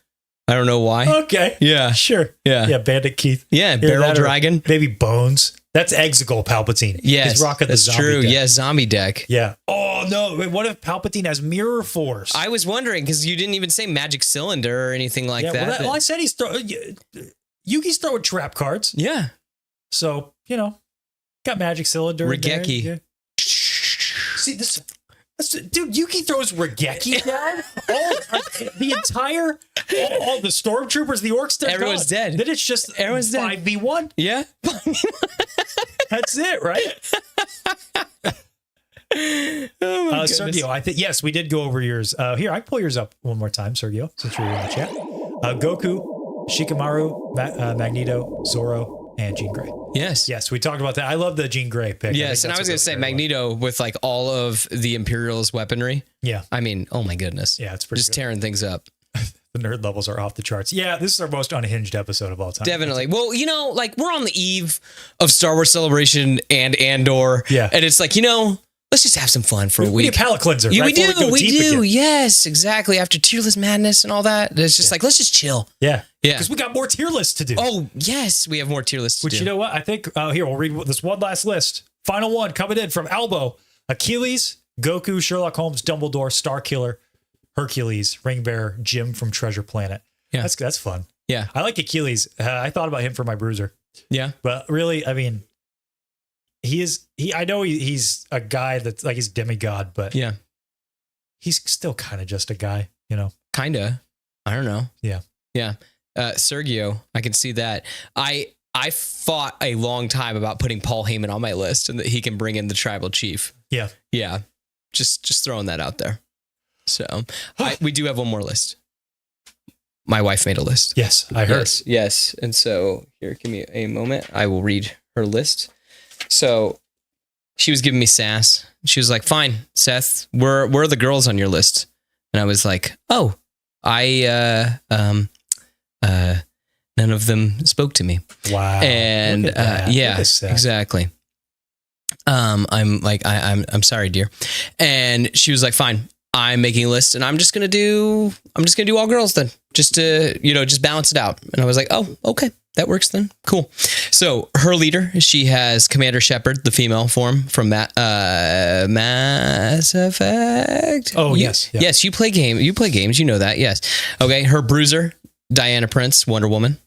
I don't know why. Okay. Yeah. Sure. Yeah. Bandit Keith. Yeah. Either Barrel that or Dragon. Maybe Bones. That's Exegol Palpatine. Yes. He's rocking the That's zombie true. deck. Yeah. Zombie deck. Yeah. Oh no! Wait, what if Palpatine has Mirror Force? I was wondering because you didn't even say Magic Cylinder or anything like that. Well, I said he's throwing. Yuki's throwing trap cards. Yeah. So got Magic Cylinder. in there. Regeki. Yeah. See this. Dude, Yuki throws Regeki down. The entire, all the stormtroopers, the orcs, everyone's dead. Then it's just everyone's 5v1. Yeah. That's it, right? Oh my goodness. Sergio, I think yes, we did go over yours. Here, I can pull yours up one more time, Sergio, since you're in the chat. Goku, Shikamaru, Magneto, Zoro, and Jean Grey. Yes, we talked about that. I love the Jean Grey pick. Yes, and I was going to say Magneto with like all of the Imperial's weaponry. Yeah, I mean, oh my goodness. Yeah, it's pretty just good. Tearing things up. The nerd levels are off the charts. Yeah, this is our most unhinged episode of all time. Definitely. Well, like we're on the eve of Star Wars Celebration and Andor. Yeah, and it's like let's just have some fun for a week. We need a palate cleanser. Yeah, right? we do. Yes, exactly. After tier list madness and all that, it's just like let's just chill. Yeah. Yeah. Because we got more tier lists to do. Oh, yes. We have more tier lists to do. Which, you know what? I think, here, we'll read this one last list. Final one coming in from Albo. Achilles, Goku, Sherlock Holmes, Dumbledore, Starkiller, Hercules, Ringbearer, Jim from Treasure Planet. Yeah. That's fun. Yeah. I like Achilles. I thought about him for my bruiser. Yeah. But really, I mean, I know he's a guy that's like he's demigod, but yeah, he's still kind of just a guy, Kind of. I don't know. Yeah. Yeah. Sergio, I can see that. I fought a long time about putting Paul Heyman on my list and that he can bring in the tribal chief. Yeah. Yeah. Just throwing that out there. So we do have one more list. My wife made a list. Yes, I heard. Yes. And so here, give me a moment. I will read her list. So she was giving me sass. She was like, fine, Seth, where are the girls on your list? And I was like, oh, none of them spoke to me. Wow. And yeah, exactly. I'm like, I'm sorry, dear. And she was like, fine, I'm making a list and I'm just going to do all girls then, just to, just balance it out. And I was like, oh, okay, that works then. Cool. So her leader, she has Commander Shepard, the female form from Mass Effect. Oh, yes. Yeah. Yes. You play games. You know that. Yes. Okay. Her bruiser, Diana Prince, Wonder Woman.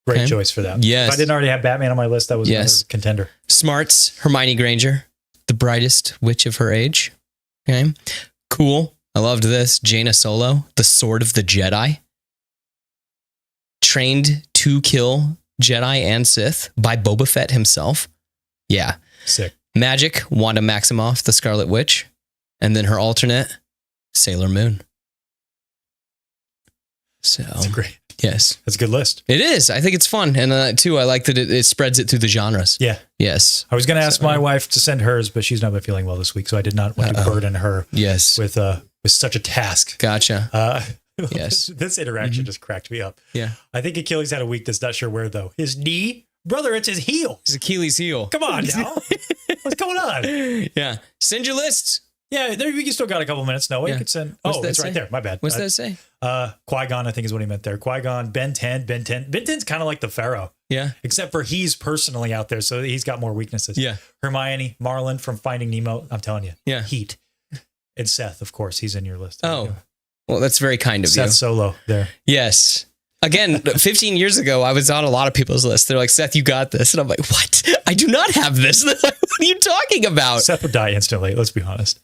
Great choice for that. Yes. If I didn't already have Batman on my list, that was another contender. Smarts, Hermione Granger, the brightest witch of her age. Okay. Cool. I loved this. Jaina Solo, the Sword of the Jedi. Trained to kill Jedi and Sith by Boba Fett himself. Yeah. Sick. Magic, Wanda Maximoff, the Scarlet Witch. And then her alternate, Sailor Moon. So that's great. Yes. That's a good list. It is. I think it's fun. And too, I like that it spreads it through the genres. Yeah. Yes. I was going to ask my wife to send hers, but she's not been feeling well this week. So I did not want to burden her with such a task. Gotcha. Yes. This interaction just cracked me up. Yeah. I think Achilles had a weakness, not sure where though. His knee? Brother, it's his heel. It's Achilles' heel. Come on now. What's going on? Yeah. Send your list. Yeah, you still got a couple minutes. No, you could send. What's that it's right there. My bad. What's that say? Qui-Gon, I think is what he meant there. Qui-Gon, Ben 10. Ben 10's kind of like the Pharaoh. Yeah. Except for he's personally out there, so he's got more weaknesses. Yeah. Hermione, Marlin from Finding Nemo. I'm telling you. Yeah. Heat. And Seth, of course, he's in your list. Oh. Well, that's very kind of you. Seth Solo there. Yes. Again, 15 years ago, I was on a lot of people's lists. They're like, Seth, you got this. And I'm like, what? I do not have this. They're like, what are you talking about? Seth would die instantly. Let's be honest.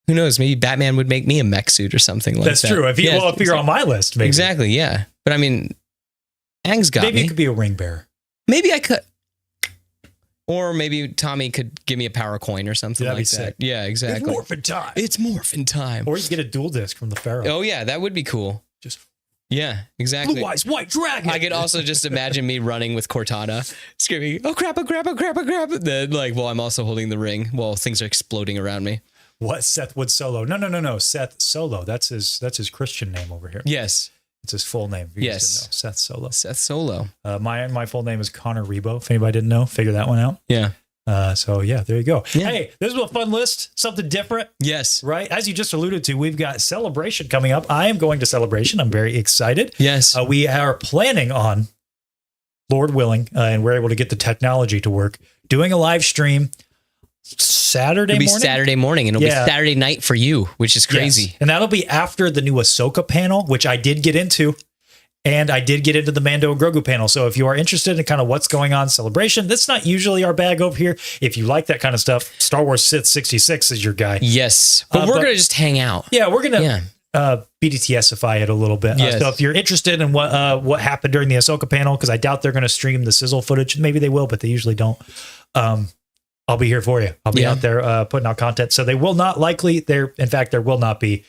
Who knows? Maybe Batman would make me a mech suit or something like that. That's true. If you're on my list, maybe. Exactly, yeah. But I mean, Aang's got me. Maybe it could be a ring bearer. Maybe I could. Or maybe Tommy could give me a power coin or something like that. Sick. Yeah, exactly. It's morphin' time. It's morphin' time. Or you get a dual disc from the Pharaoh. Oh, yeah, that would be cool. Yeah, exactly. Blue eyes, white dragon. I could also just imagine me running with Cortana, screaming, oh crap, oh crap, oh crap, oh crap. And then, while I'm also holding the ring while things are exploding around me. What? Seth Wood Solo? No. Seth Solo. That's his Christian name over here. Yes. It's his full name. If you guys Yes. didn't know. Seth Solo. Seth Solo. My full name is Konnor Rebo. If anybody didn't know, figure that one out. Yeah. So yeah, there you go. Yeah. Hey, this was a fun list. Something different. Yes. Right? As you just alluded to, we've got Celebration coming up. I am going to Celebration. I'm very excited. Yes. We are planning on, Lord willing, and we're able to get the technology to work, doing a live stream Saturday It'll be morning. Saturday morning, and it'll be Saturday night for you, which is crazy. Yes. And that'll be after the new Ahsoka panel, which I did get into. And I did get into the Mando and Grogu panel. So if you are interested in kind of what's going on in Celebration, that's not usually our bag over here. If you like that kind of stuff, Star Wars Sith 66 is your guy. Yes. But we're going to just hang out. Yeah, we're going to BDTSify it a little bit. Yes. So if you're interested in what happened during the Ahsoka panel, because I doubt they're going to stream the sizzle footage. Maybe they will, but they usually don't. I'll be here for you. I'll be out there putting out content. So they will not likely, there will not be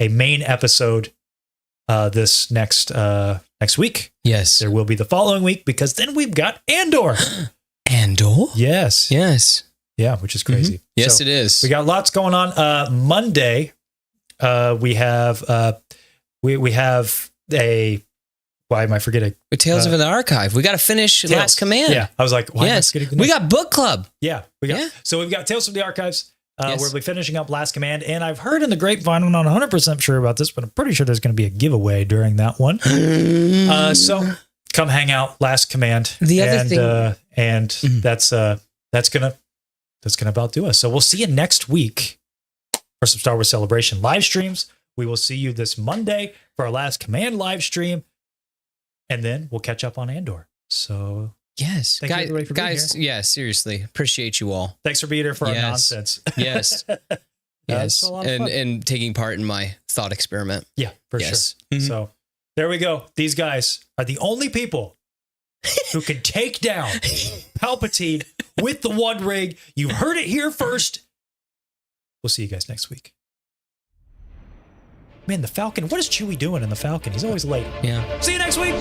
a main episode this next week. Yes. There will be the following week, because then we've got Andor. Andor? Yes. Yes. Yeah, which is crazy. Mm-hmm. Yes, So it is. we got lots going on. Monday, we have a, why am I forgetting? Tales of the Archive. We got to finish Last Command. Yeah. I was like, why am I forgetting the We name? got book club. Yeah. So we've got Tales from the Archives. Yes. We'll be finishing up Last Command, and I've heard in the grapevine, I'm not 100% sure about this, but I'm pretty sure there's going to be a giveaway during that one. So come hang out, Last Command. The other thing, that's gonna about do us. So we'll see you next week for some Star Wars Celebration live streams. We will see you this Monday for our Last Command live stream, and then we'll catch up on Andor. So. Yes. Thank you, everybody, for being guys, here. yeah, seriously. Appreciate you all. Thanks for being here for our Yes. nonsense. Yes. It's Yes. a lot of fun. And taking part in my thought experiment. Yeah, for Yes. sure. Mhm. So there we go. These guys are the only people who can take down Palpatine with the One Ring. You heard it here first. We'll see you guys next week. Man, the Falcon. What is Chewie doing in the Falcon? He's always late. Yeah. See you next week.